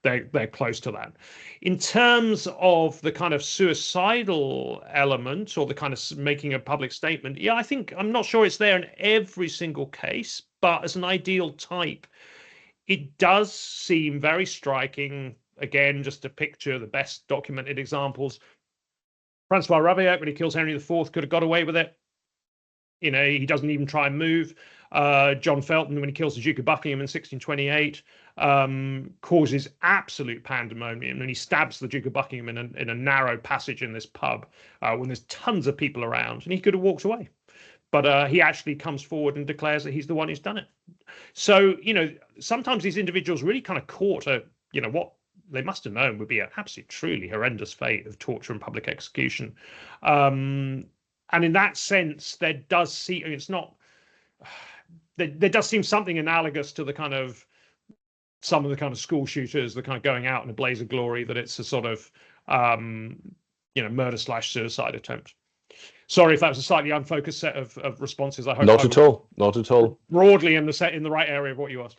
they're close to that. In terms of the kind of suicidal element or the kind of making a public statement, yeah, I'm not sure it's there in every single case, but as an ideal type, it does seem very striking. Again, just to picture the best documented examples. Francois Ravaillac, when he kills Henry IV, could have got away with it. He doesn't even try and move. John Felton, when he kills the Duke of Buckingham in 1628, causes absolute pandemonium, and he stabs the Duke of Buckingham in a narrow passage in this pub when there's tons of people around, and he could have walked away. But he actually comes forward and declares that he's the one who's done it. So, sometimes these individuals really kind of caught what they must have known would be an absolutely truly horrendous fate of torture and public execution. And in that sense, there does seem there does seem something analogous to the kind of some of the kind of school shooters, the kind of going out in a blaze of glory, that it's a sort of murder/suicide attempt. Sorry if that was a slightly unfocused set of responses. I hope not at all. Broadly in the right area of what you asked.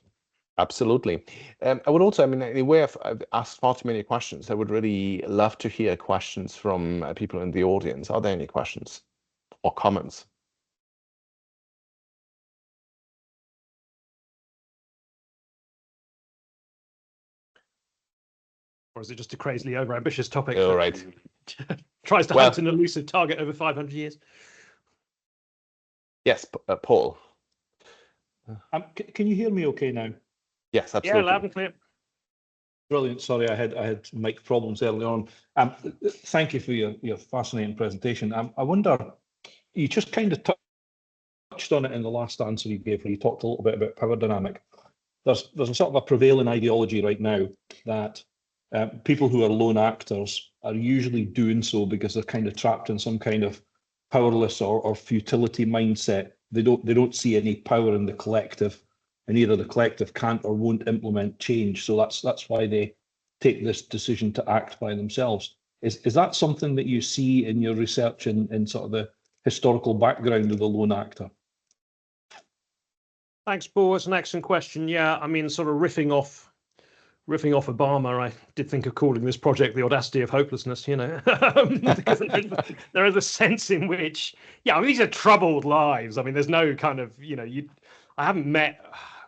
Absolutely. I would also, in a way, I've asked far too many questions. I would really love to hear questions from people in the audience. Are there any questions or comments? Or is it just a crazily overambitious topic? All right. Tries to hunt an elusive target over 500 years. Yes, Paul. Can you hear me okay now? Yes, absolutely. Yeah, loud and clear. Brilliant. Sorry, I had mic problems early on. Thank you for your fascinating presentation. I wonder, you just kind of touched on it in the last answer you gave, where you talked a little bit about power dynamic. There's a sort of a prevailing ideology right now that people who are lone actors are usually doing so because they're kind of trapped in some kind of powerless or futility mindset. They don't see any power in the collective, and either the collective can't or won't implement change. So that's why they take this decision to act by themselves. Is that something that you see in your research in sort of the historical background of the lone actor? Thanks, Paul. It's an excellent question. Yeah, sort of riffing off Obama, I did think of calling this project the audacity of hopelessness, because there is a sense in which, these are troubled lives. There's no kind of, I haven't met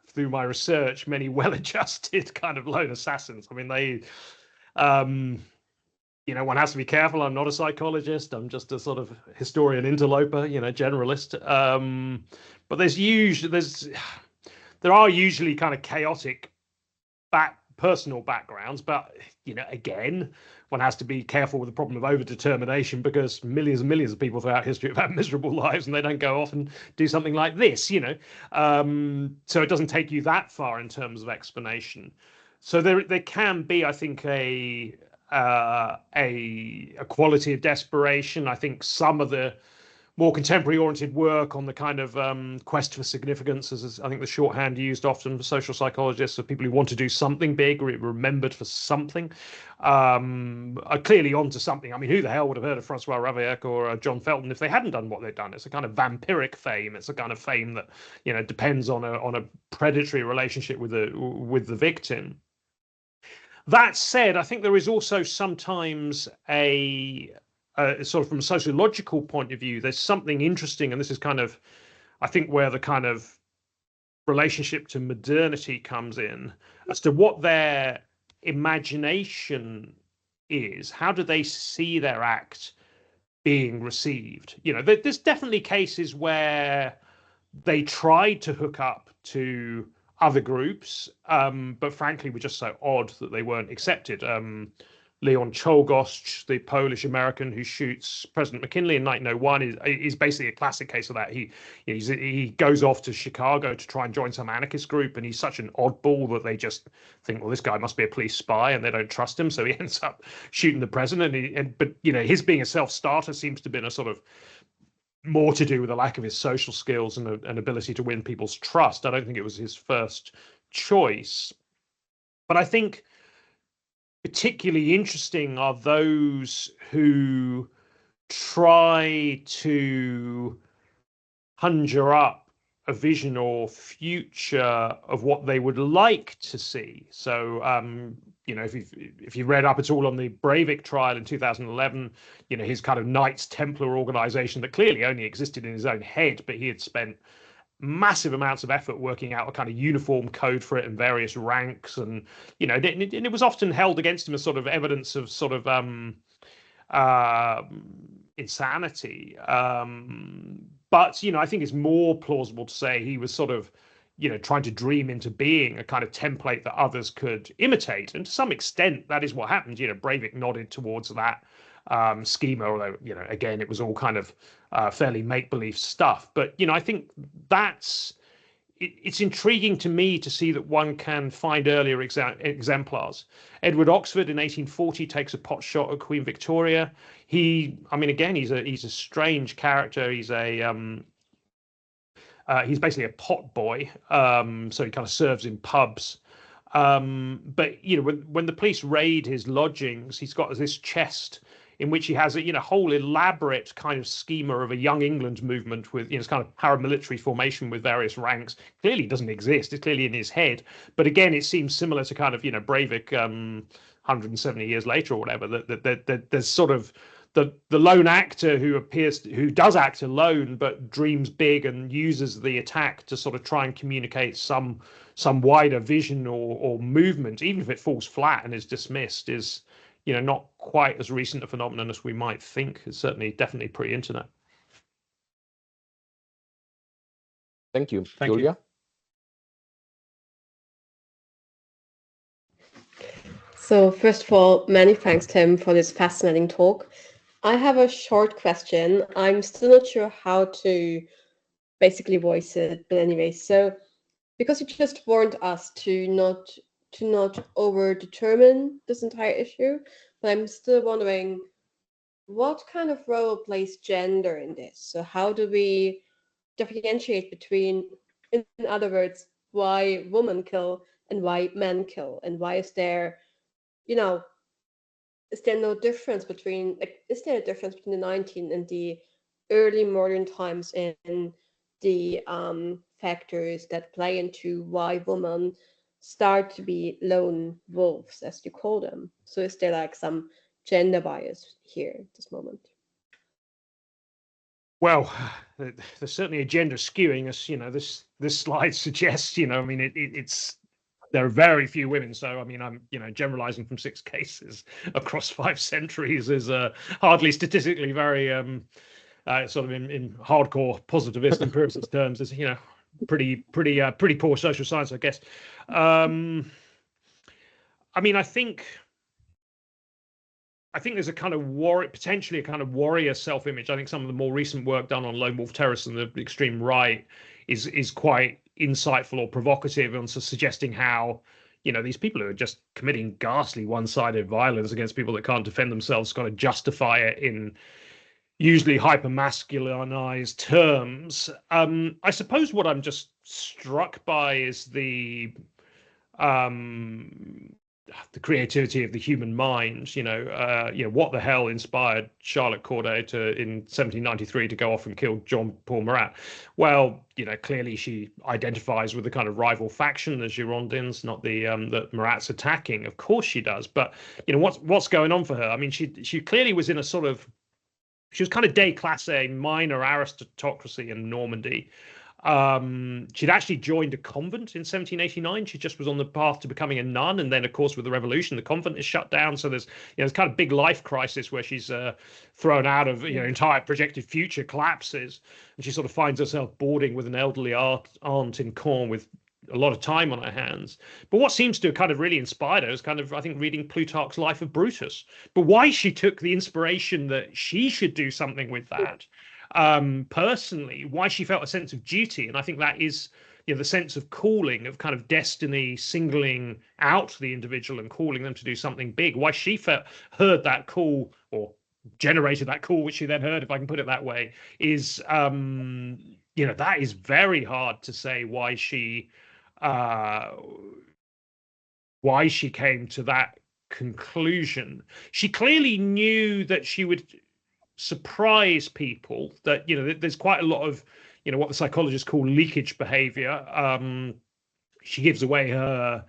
through my research many well-adjusted kind of lone assassins. They, one has to be careful. I'm not a psychologist. I'm just a sort of historian interloper, generalist. But there are usually kind of chaotic personal backgrounds, but again, one has to be careful with the problem of overdetermination, because millions and millions of people throughout history have had miserable lives and they don't go off and do something like this, so it doesn't take you that far in terms of explanation. So there can be, I think, a quality of desperation. I think some of the more contemporary oriented work on the kind of quest for significance, as I think the shorthand used often for social psychologists, of people who want to do something big or remembered for something, are clearly onto something. Who the hell would have heard of Francois Ravaillac or John Felton if they hadn't done what they've done? It's a kind of vampiric fame. It's a kind of fame that depends on a predatory relationship with the victim. That said, I think there is also sometimes sort of from a sociological point of view, there's something interesting, and this is kind of, I think, where the kind of relationship to modernity comes in, as to what their imagination is. How do they see their act being received? There's definitely cases where they tried to hook up to other groups, but frankly were just so odd that they weren't accepted. Leon Czolgosz, the Polish American who shoots President McKinley in 1901, is basically a classic case of that. He goes off to Chicago to try and join some anarchist group, and he's such an oddball that they just think, well, this guy must be a police spy, and they don't trust him, so he ends up shooting the president. But his being a self-starter seems to have been a sort of more to do with the lack of his social skills and an ability to win people's trust. I don't think it was his first choice, but I think particularly interesting are those who try to conjure up a vision or future of what they would like to see. So, if you read up at all on the Breivik trial in 2011, his kind of Knights Templar organization that clearly only existed in his own head, but he had spent massive amounts of effort working out a kind of uniform code for it in various ranks, and it was often held against him as sort of evidence of sort of insanity. But I think it's more plausible to say he was sort of trying to dream into being a kind of template that others could imitate, and to some extent that is what happened. Breivik nodded towards that schema, although again it was all kind of fairly make-believe stuff. But I think it's intriguing to me to see that one can find earlier exemplars. Edward Oxford in 1840 takes a pot shot at Queen Victoria. He's a strange character. He's basically a pot boy, so he kind of serves in pubs. But when the police raid his lodgings, he's got this chest in which he has a whole elaborate kind of schema of a Young England movement with it's kind of paramilitary formation with various ranks. Clearly doesn't exist. It's clearly in his head. But again, it seems similar to kind of Breivik 170 years later or whatever. That there's sort of the lone actor who does act alone but dreams big and uses the attack to sort of try and communicate some wider vision or movement, even if it falls flat and is dismissed, is not quite as recent a phenomenon as we might think. It's definitely pre-internet. Thank you. Thank Julia? So first of all, many thanks, Tim, for this fascinating talk. I have a short question. I'm still not sure how to basically voice it, but anyway, so because you just warned us to not over-determine this entire issue, but I'm still wondering what kind of role plays gender in this? So how do we differentiate between, in other words, why women kill and why men kill, and why is there, is there no difference between, is there a difference between the 19 and the early modern times in the factors that play into why women start to be lone wolves, as you call them? So is there some gender bias here at this moment? Well, there's certainly a gender skewing, as this slide suggests. It's there are very few women. So I'm generalizing from 6 cases across 5 centuries is hardly statistically very sort of in hardcore positivist empiricist terms is pretty poor social science, I guess. I think there's a kind of potentially a kind of warrior self-image. I think some of the more recent work done on lone wolf terrorists and the extreme right is quite insightful or provocative, and so suggesting how these people who are just committing ghastly one-sided violence against people that can't defend themselves kind of justify it in usually hyper-masculinized terms. I suppose what I'm just struck by is the creativity of the human mind. What the hell inspired Charlotte Corday in 1793 to go off and kill John Paul Marat? Well, clearly she identifies with the kind of rival faction, the Girondins, not the that Marat's attacking. Of course she does, but what's going on for her? She clearly was in a sort of, she was kind of déclassé, minor aristocracy in Normandy. She'd actually joined a convent in 1789. She just was on the path to becoming a nun, and then of course with the revolution the convent is shut down, so there's this kind of big life crisis where she's thrown out of entire projected future collapses, and she sort of finds herself boarding with an elderly aunt in Caen with a lot of time on her hands. But what seems to have kind of really inspired her is kind of, I think, reading Plutarch's Life of Brutus. But why she took the inspiration that she should do something with that, personally, why she felt a sense of duty, and I think that is, you know, the sense of calling, of kind of destiny singling out the individual and calling them to do something big. Why she heard that call, or generated that call, which she then heard, if I can put it that way, is, you know, that is very hard to say why she came to that conclusion. She clearly knew that she would surprise people, that, you know, there's quite a lot of, you know, what the psychologists call leakage behavior. She gives away her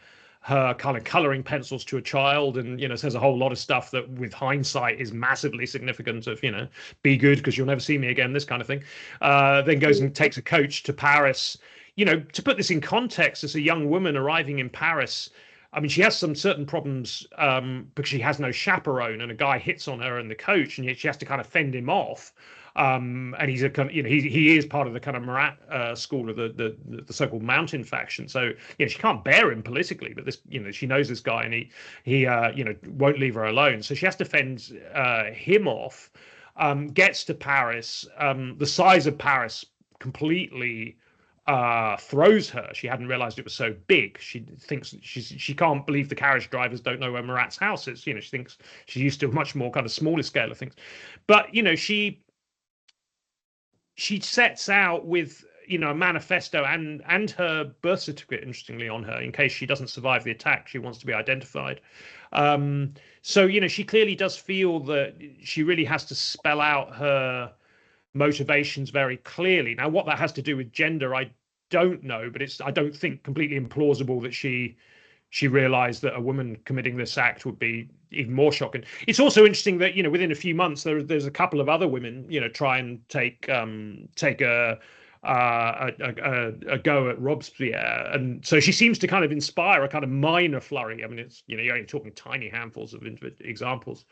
kind of coloring pencils to a child, and, you know, says a whole lot of stuff that with hindsight is massively significant, of, you know, be good because you'll never see me again, this kind of thing. Then goes and takes a coach to Paris. You know, to put this in context, as a young woman arriving in Paris, I mean, she has some certain problems because she has no chaperone, and a guy hits on her in the coach, and yet she has to kind of fend him off. And he's a kind of, you know, he is part of the kind of Marat school of the so-called mountain faction. So, you know, she can't bear him politically, but this, you know, she knows this guy, and he you know, won't leave her alone. So she has to fend him off. Gets to Paris. The size of Paris completely throws her. She hadn't realized it was so big. She thinks she can't believe the carriage drivers don't know where Marat's house is. You know, she thinks she's used to a much more kind of smaller scale of things. But, you know, she sets out with, you know, a manifesto and her birth certificate, interestingly, on her, in case she doesn't survive the attack. She wants to be identified. So, you know, she clearly does feel that she really has to spell out her motivations very clearly. Now, what that has to do with gender, I don't know, but it's, I don't think, completely implausible that she realized that a woman committing this act would be even more shocking. It's also interesting that, you know, within a few months there's a couple of other women, you know, try and take a go at Robespierre, and so she seems to kind of inspire a kind of minor flurry. I mean, it's, you know, you're only talking tiny handfuls of examples.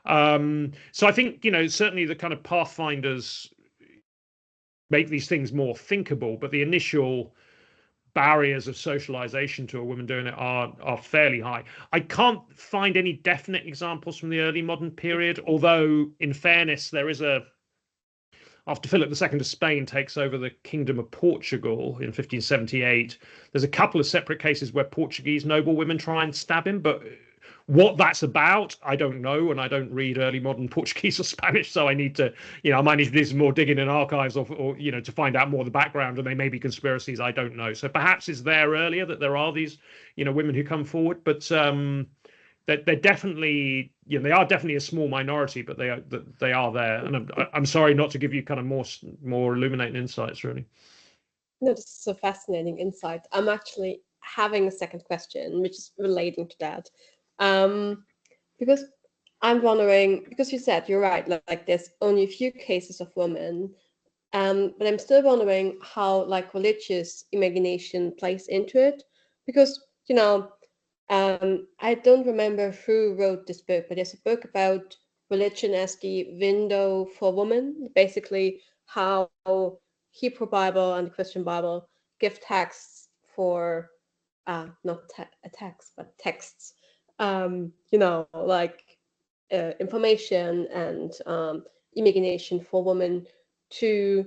So I think, you know, certainly the kind of pathfinders make these things more thinkable, but the initial barriers of socialization to a woman doing it are fairly high. I can't find any definite examples from the early modern period, although, in fairness, there is after Philip II of Spain takes over the Kingdom of Portugal in 1578, there's a couple of separate cases where Portuguese noblewomen try and stab him, but what that's about, I don't know, and I don't read early modern Portuguese or Spanish, so I need to, you know, I might need to do some more digging in archives, or you know, to find out more of the background, and they may be conspiracies, I don't know. So perhaps it's there earlier that there are these, you know, women who come forward, but they're definitely, you know, they are definitely a small minority, but they are there. And I'm sorry not to give you kind of more illuminating insights, really. No, this is a fascinating insight. I'm actually having a second question, which is relating to that. Because I'm wondering, because you said, you're right, like there's only a few cases of women, but I'm still wondering how, like, religious imagination plays into it, because, you know, I don't remember who wrote this book, but there's a book about religion as the window for women, basically how Hebrew Bible and the Christian Bible give texts for, not a text, but texts, you know, like information and imagination for women to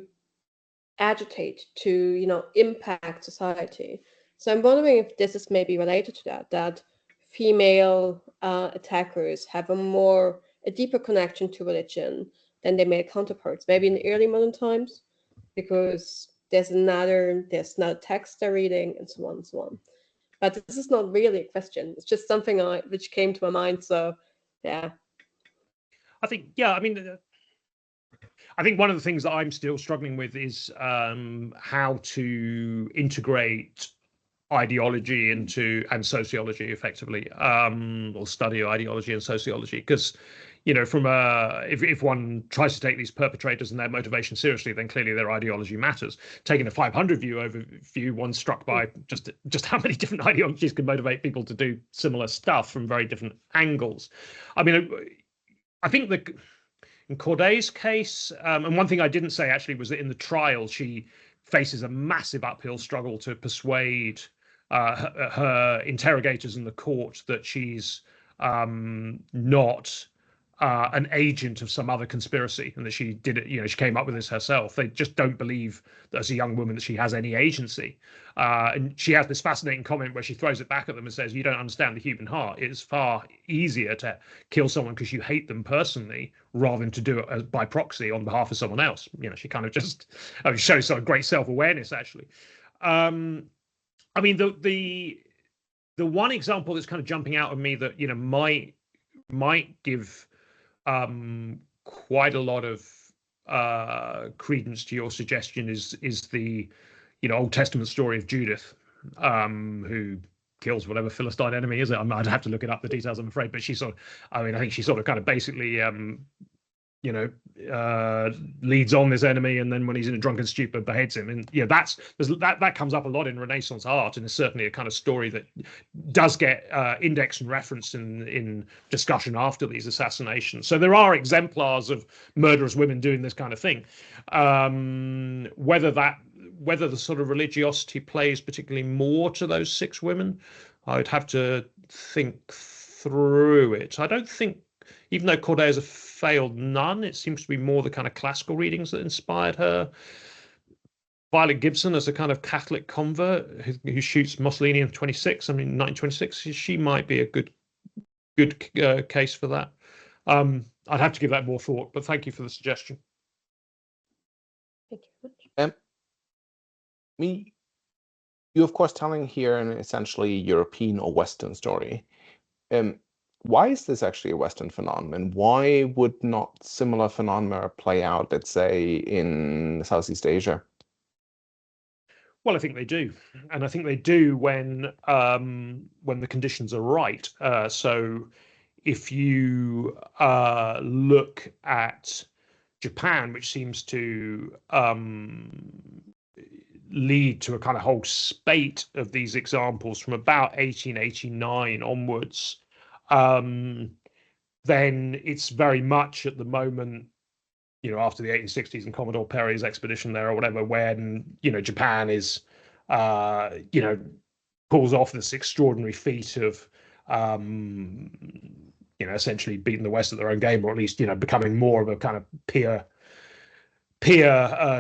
agitate, to, you know, impact society. So I'm wondering if this is maybe related to that female attackers have a deeper connection to religion than their male counterparts, maybe in the early modern times, because there's not a text they're reading, and so on and so on. But this is not really a question. It's just something which came to my mind. So, yeah. I think, yeah, I mean, I think one of the things that I'm still struggling with is how to integrate ideology and sociology effectively, or study ideology and sociology, because, you know, from if one tries to take these perpetrators and their motivation seriously, then clearly their ideology matters. Taking a 500 overview, one's struck by just how many different ideologies can motivate people to do similar stuff from very different angles. I mean, I think that in Corday's case, and one thing I didn't say actually was that in the trial she faces a massive uphill struggle to persuade her interrogators in the court that she's not an agent of some other conspiracy, and that she did it, she came up with this herself. They just don't believe that as a young woman that she has any agency. And she has this fascinating comment where she throws it back at them and says, you don't understand the human heart. It's far easier to kill someone because you hate them personally rather than to do it by proxy on behalf of someone else. She kind of just shows sort of great self-awareness, actually. I mean, the one example that's kind of jumping out of me that might give quite a lot of credence to your suggestion is the Old Testament story of Judith, who kills whatever Philistine enemy is it. I'd have to look it up, the details, I'm afraid, but I think she sort of kind of basically leads on this enemy, and then when he's in a drunken stupor beheads him. And that comes up a lot in Renaissance art, and is certainly a kind of story that does get indexed and referenced in discussion after these assassinations. So there are exemplars of murderous women doing this kind of thing. Whether the sort of religiosity plays particularly more to those 6 women, I'd have to think through it. I don't think, even though Corday is a failed nun, it seems to be more the kind of classical readings that inspired her. Violet Gibson as a kind of Catholic convert who shoots Mussolini in 1926, she might be a good case for that. I'd have to give that more thought, but thank you for the suggestion. Thank you. You're of course telling here an essentially European or Western story. Why is this actually a Western phenomenon? And why would not similar phenomena play out, let's say, in Southeast Asia? Well, I think they do, and I think they do when the conditions are right. So, if you look at Japan, which seems to lead to a kind of whole spate of these examples from about 1889 onwards, then it's very much at the moment, after the 1860s and Commodore Perry's expedition there or whatever, when, Japan is, pulls off this extraordinary feat of, essentially beating the West at their own game, or at least, becoming more of a kind of peer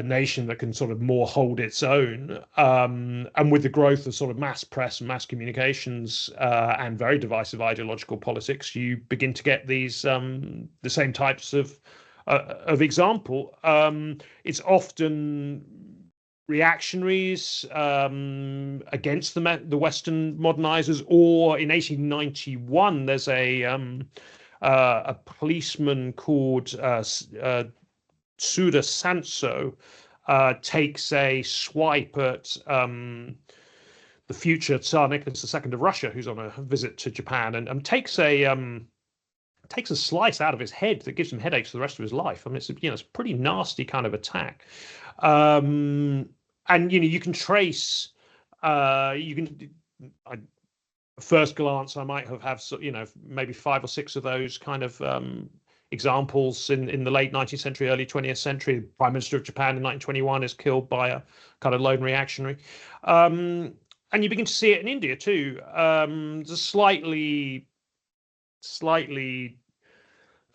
nation that can sort of more hold its own. And with the growth of sort of mass press and mass communications and very divisive ideological politics, you begin to get these the same types of example. It's often reactionaries against the Western modernizers, or in 1891 there's a policeman called Tsuda Sanso takes a swipe at the future Tsar Nicholas II of Russia, who's on a visit to Japan, and takes a slice out of his head that gives him headaches for the rest of his life. I mean, it's a pretty nasty kind of attack. And you can trace. At first glance, I might have maybe 5 or 6 of those kind of examples in the late 19th century, early 20th century. The Prime Minister of Japan in 1921 is killed by a kind of lone reactionary. And you begin to see it in India too. There's a slightly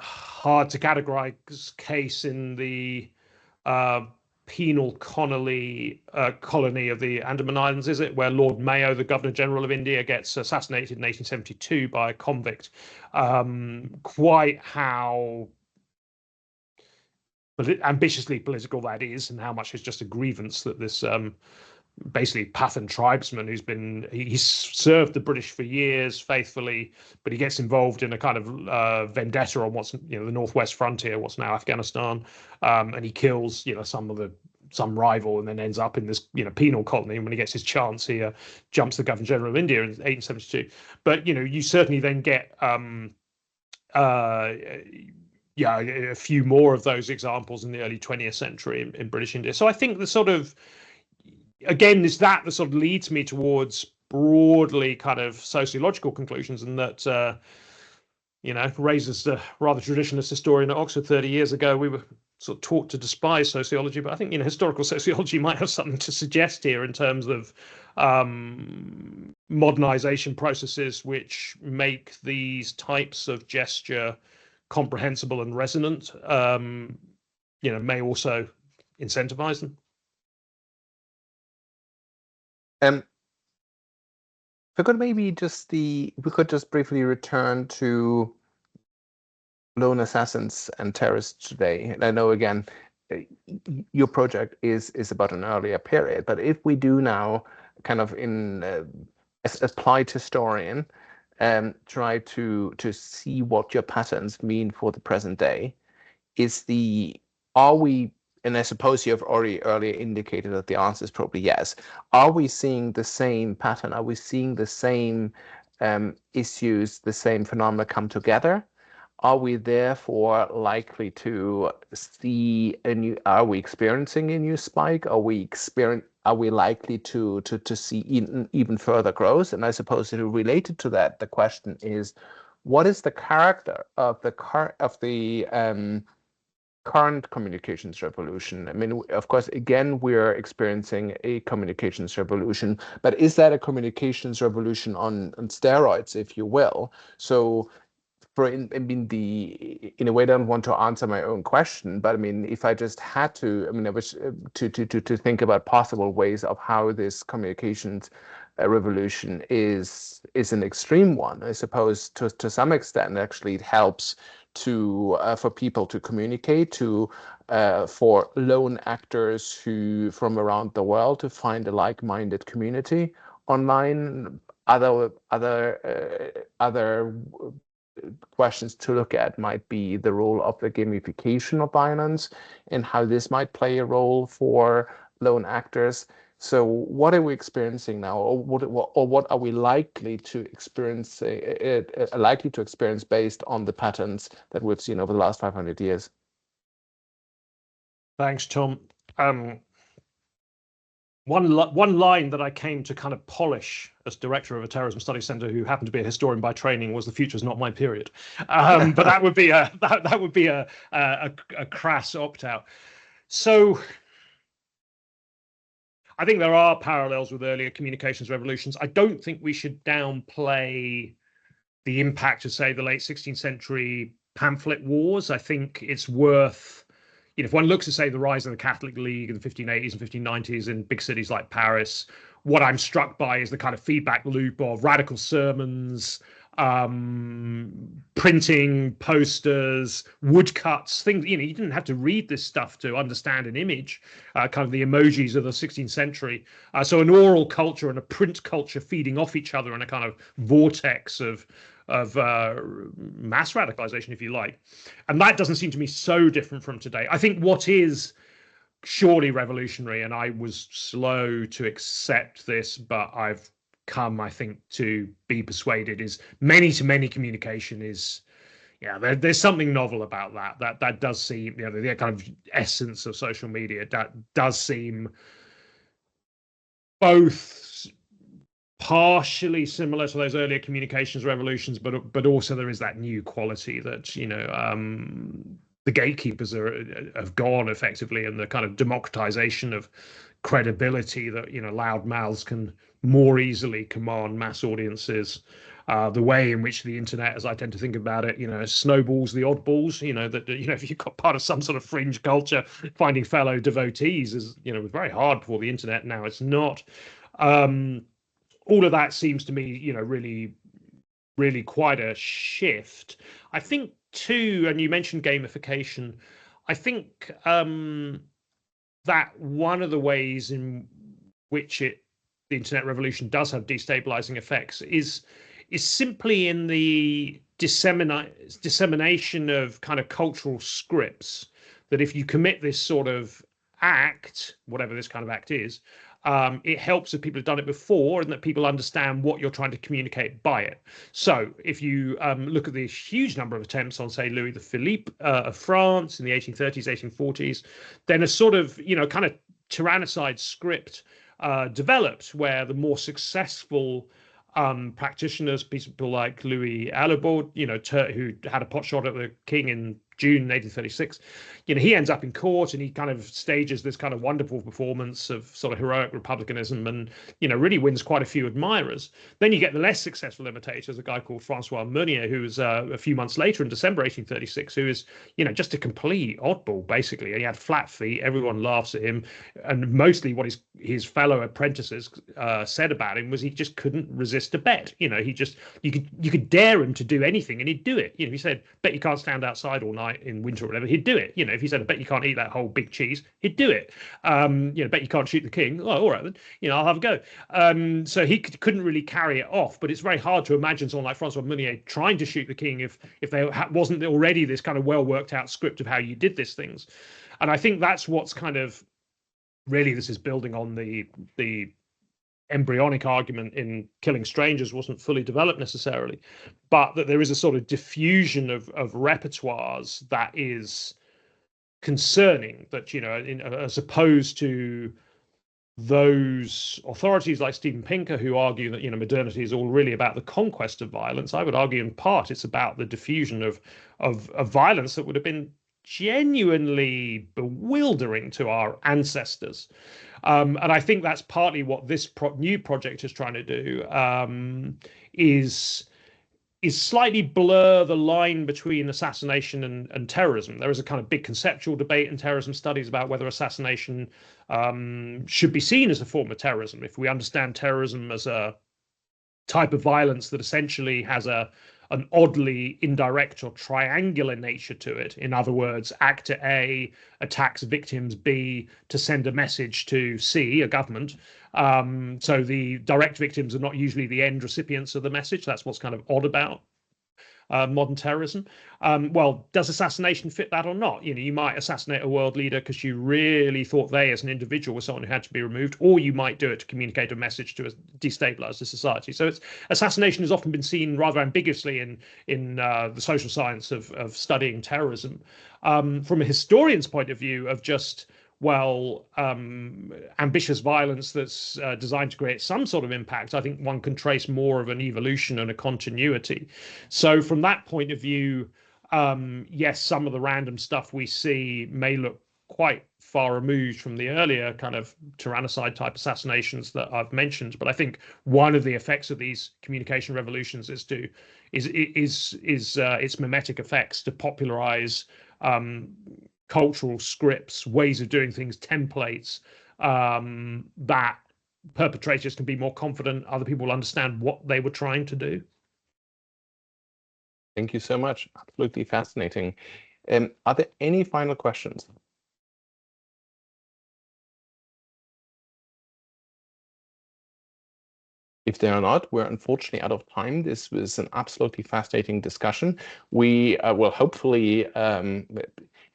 hard to categorize case in the penal colony of the Andaman Islands, is it, where Lord Mayo, the Governor General of India, gets assassinated in 1872 by a convict. Quite how ambitiously political that is, and how much is just a grievance that this basically Pathan tribesman he's served the British for years faithfully, but he gets involved in a kind of vendetta on what's the northwest frontier, what's now Afghanistan, and he kills some rival, and then ends up in this penal colony. And when he gets his chance, he jumps the Governor General of India in 1872. But you certainly then get a few more of those examples in the early 20th century in British India. So I think the sort of, again, is that the sort of leads me towards broadly kind of sociological conclusions, and that raises the rather traditionalist historian at Oxford 30 years ago. We were sort of taught to despise sociology, but I think historical sociology might have something to suggest here in terms of modernization processes which make these types of gesture comprehensible and resonant, may also incentivize them. We could maybe we could just briefly return to lone assassins and terrorists today. And I know, again, your project is about an earlier period, but if we do now kind of as applied historian, try to see what your patterns mean for the present day, and I suppose you have already earlier indicated that the answer is probably yes. Are we seeing the same pattern? Are we seeing the same issues, the same phenomena come together? Are we therefore likely to see are we experiencing a new spike? Are we likely to see even further growth? And I suppose related to that, the question is, what is the character of the current communications revolution? I mean, of course, again, we're experiencing a communications revolution, but is that a communications revolution on steroids, if you will? So, in a way, I don't want to answer my own question, but I mean, if I just had to, I mean, I wish to think about possible ways of how this communications revolution is an extreme one. I suppose to some extent, actually, it helps for people to communicate, for lone actors from around the world to find a like-minded community online. Other questions to look at might be the role of the gamification of violence and how this might play a role for lone actors. So what are we experiencing now, or what are we likely to experience based on the patterns that we've seen over the last 500 years? Thanks, Tom. One line that I came to kind of polish as director of a terrorism studies center, who happened to be a historian by training, was "The future is not my period." But that would be a crass opt-out. So I think there are parallels with earlier communications revolutions. I don't think we should downplay the impact of, say, the late 16th century pamphlet wars. I think it's worth, if one looks at, say, the rise of the Catholic League in the 1580s and 1590s in big cities like Paris, what I'm struck by is the kind of feedback loop of radical sermons, printing, posters, woodcuts, things. You didn't have to read this stuff to understand an image, kind of the emojis of the 16th century. So an oral culture and a print culture feeding off each other in a kind of vortex of mass radicalization, if you like. And that doesn't seem to me so different from today. I think what is surely revolutionary, and I was slow to accept this, but I've come, I think, to be persuaded, is many-to-many communication is, there's something novel about that. That does seem, the kind of essence of social media, that does seem both partially similar to those earlier communications revolutions, but also there is that new quality that, the gatekeepers have gone effectively, and the kind of democratization of credibility that, loud mouths can more easily command mass audiences. The way in which the internet, as I tend to think about it, snowballs the oddballs, that, if you've got part of some sort of fringe culture, finding fellow devotees is, was very hard before the internet. Now it's not. All of that seems to me, really, really quite a shift. I think too, and you mentioned gamification, I think that one of the ways in which the internet revolution does have destabilizing effects is simply in the dissemination of kind of cultural scripts, that if you commit this sort of act, whatever this kind of act is, it helps if people have done it before, and that people understand what you're trying to communicate by it. So if you look at the huge number of attempts on, say, Louis Philippe of France in the 1830s, 1840s, then a sort of, kind of tyrannicide script developed, where the more successful practitioners, people like Louis Alabaud, who had a pot shot at the king in June 1836, he ends up in court and he kind of stages this kind of wonderful performance of sort of heroic republicanism and, really wins quite a few admirers. Then you get the less successful imitators, a guy called Francois Meunier, who was a few months later in December 1836, who is, just a complete oddball, basically. And he had flat feet. Everyone laughs at him. And mostly what his fellow apprentices said about him was he just couldn't resist a bet. You could dare him to do anything and he'd do it. He said, bet you can't stand outside all night in winter or whatever, he'd do it. If he said, I bet you can't eat that whole big cheese, he'd do it. Bet you can't shoot the king. Oh, all right then, I'll have a go. So he couldn't really carry it off, but it's very hard to imagine someone like Francois Meunier trying to shoot the king if there wasn't already this kind of well worked out script of how you did these things. And I think that's what's kind of really, this is building on the embryonic argument in Killing Strangers wasn't fully developed necessarily, but that there is a sort of diffusion of repertoires that is concerning, that as opposed to those authorities like Steven Pinker who argue that modernity is all really about the conquest of violence. I would argue in part it's about the diffusion of violence that would have been genuinely bewildering to our ancestors. And I think that's partly what this new project is trying to do, is slightly blur the line between assassination and terrorism. There is a kind of big conceptual debate in terrorism studies about whether assassination should be seen as a form of terrorism. If we understand terrorism as a type of violence that essentially has an oddly indirect or triangular nature to it. In other words, actor A attacks victims B to send a message to C, a government. So the direct victims are not usually the end recipients of the message. That's what's kind of odd about modern terrorism. Well, does assassination fit that or not? You might assassinate a world leader because you really thought they as an individual were someone who had to be removed, or you might do it to communicate a message to destabilize the society. So assassination has often been seen rather ambiguously in the social science of studying terrorism. From a historian's point of view of just, ambitious violence that's designed to create some sort of impact, I think one can trace more of an evolution and a continuity. So from that point of view, yes, some of the random stuff we see may look quite far removed from the earlier kind of tyrannicide type assassinations that I've mentioned. But I think one of the effects of these communication revolutions is its mimetic effects to popularize cultural scripts, ways of doing things, templates, that perpetrators can be more confident, other people will understand what they were trying to do. Thank you so much. Absolutely fascinating. Are there any final questions? If there are not, we're unfortunately out of time. This was an absolutely fascinating discussion. We will hopefully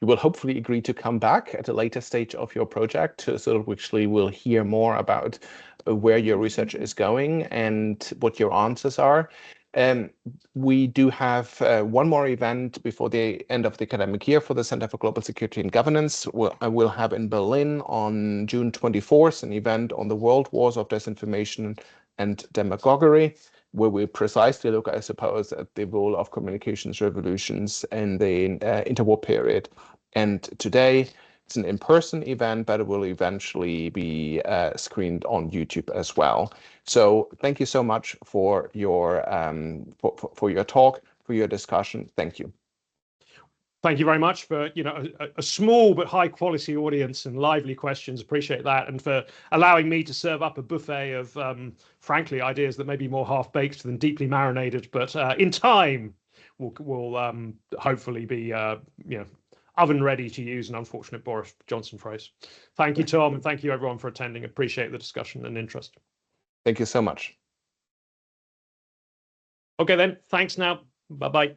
you will hopefully agree to come back at a later stage of your project, so that actually we'll hear more about where your research is going and what your answers are. We do have one more event before the end of the academic year for the Center for Global Security and Governance. We'll have in Berlin on June 24th an event on the world wars of disinformation and demagoguery, where we precisely look, I suppose, at the role of communications revolutions in the interwar period. And today it's an in-person event, but it will eventually be screened on YouTube as well. So thank you so much for your talk, for your discussion. Thank you. Thank you very much for a small but high quality audience and lively questions. Appreciate that, and for allowing me to serve up a buffet of frankly ideas that may be more half baked than deeply marinated, but in time will hopefully be oven ready to use an unfortunate Boris Johnson phrase. Thank you, Tom, and thank you everyone for attending. Appreciate the discussion and interest. Thank you so much. Okay then, thanks now. Bye-bye.